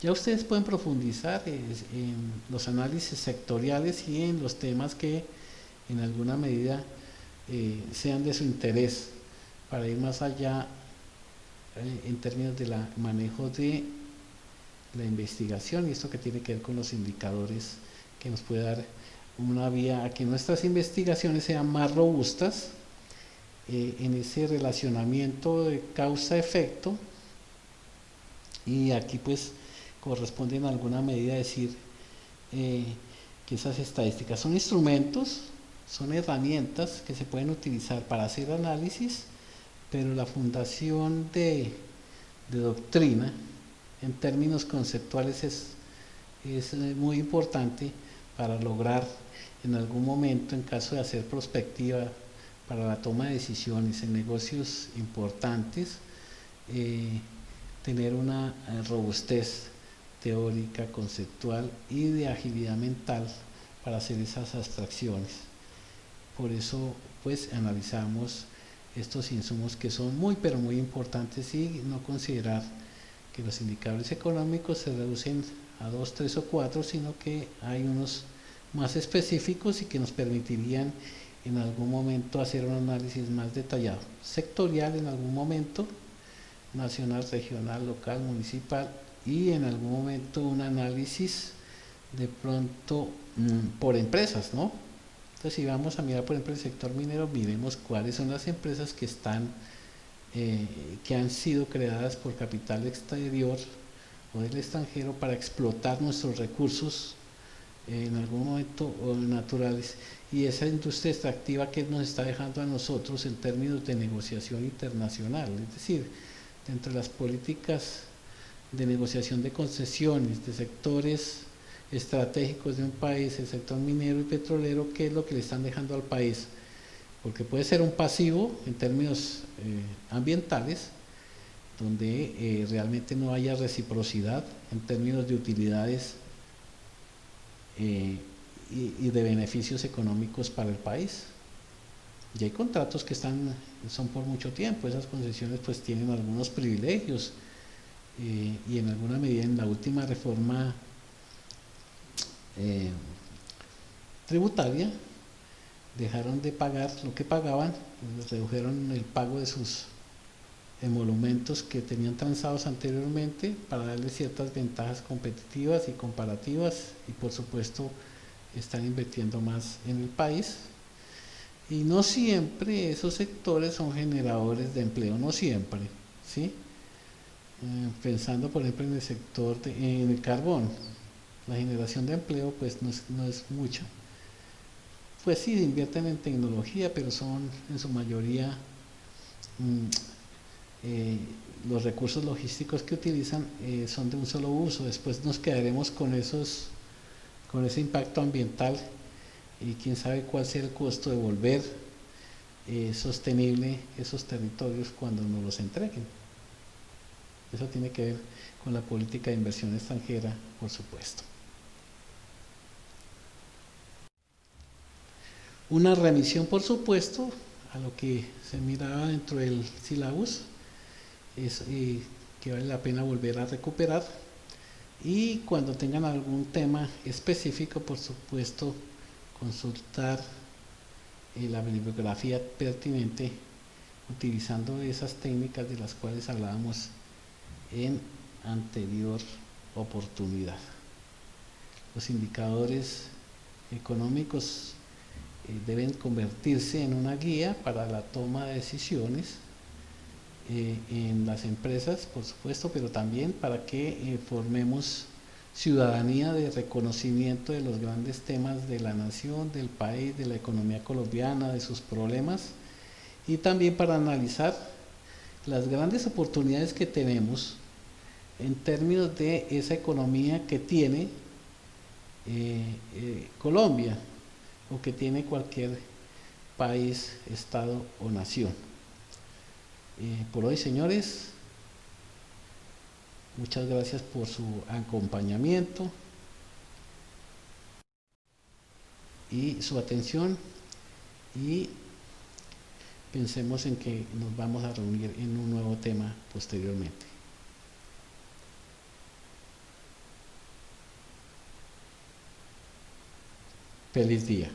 Ya ustedes pueden profundizar en los análisis sectoriales y en los temas que en alguna medida sean de su interés para ir más allá en términos del manejo de la investigación y esto que tiene que ver con los indicadores que nos puede dar una vía a que nuestras investigaciones sean más robustas en ese relacionamiento de causa-efecto, y aquí pues corresponde en alguna medida decir que esas estadísticas son instrumentos, son herramientas que se pueden utilizar para hacer análisis, pero la fundación de doctrina en términos conceptuales es muy importante para lograr en algún momento, en caso de hacer prospectiva para la toma de decisiones en negocios importantes, tener una robustez teórica, conceptual y de agilidad mental para hacer esas abstracciones. Por eso pues analizamos estos insumos que son muy pero muy importantes, y no considerar que los indicadores económicos se reducen a 2, 3 o 4, sino que hay unos más específicos y que nos permitirían en algún momento hacer un análisis más detallado, sectorial en algún momento, nacional, regional, local, municipal, y en algún momento un análisis de pronto por empresas, ¿no? Entonces, si vamos a mirar por ejemplo el sector minero, miremos cuáles son las empresas que están que han sido creadas por capital exterior o del extranjero para explotar nuestros recursos en algún momento naturales, y esa industria extractiva que nos está dejando a nosotros en términos de negociación internacional. Es decir, entre las políticas de negociación de concesiones de sectores estratégicos de un país, el sector minero y petrolero, ¿qué es lo que le están dejando al país? Porque puede ser un pasivo en términos ambientales, donde realmente no haya reciprocidad en términos de utilidades y de beneficios económicos para el país. Y hay contratos que son por mucho tiempo, esas concesiones pues tienen algunos privilegios, y en alguna medida en la última reforma tributaria dejaron de pagar lo que pagaban, redujeron el pago de sus emolumentos que tenían transados anteriormente para darle ciertas ventajas competitivas y comparativas, y por supuesto están invirtiendo más en el país. Y no siempre esos sectores son generadores de empleo, no siempre, ¿sí? Pensando por ejemplo en el sector en el carbón, la generación de empleo pues no es mucha. Pues sí, invierten en tecnología, pero son en su mayoría los recursos logísticos que utilizan son de un solo uso. Después nos quedaremos con ese impacto ambiental, y quién sabe cuál sea el costo de volver sostenible esos territorios cuando nos los entreguen. Eso tiene que ver con la política de inversión extranjera, por supuesto. Una remisión, por supuesto, a lo que se miraba dentro del sílabus, es que vale la pena volver a recuperar, y cuando tengan algún tema específico, por supuesto, consultar la bibliografía pertinente utilizando esas técnicas de las cuales hablábamos en anterior oportunidad. Los indicadores económicos deben convertirse en una guía para la toma de decisiones en las empresas, por supuesto, pero también para que formemos ciudadanía de reconocimiento de los grandes temas de la nación, del país, de la economía colombiana, de sus problemas, y también para analizar las grandes oportunidades que tenemos en términos de esa economía que tiene Colombia, o que tiene cualquier país, estado o nación. Por hoy, señores, muchas gracias por su acompañamiento y su atención, y pensemos en que nos vamos a reunir en un nuevo tema posteriormente. Feliz día.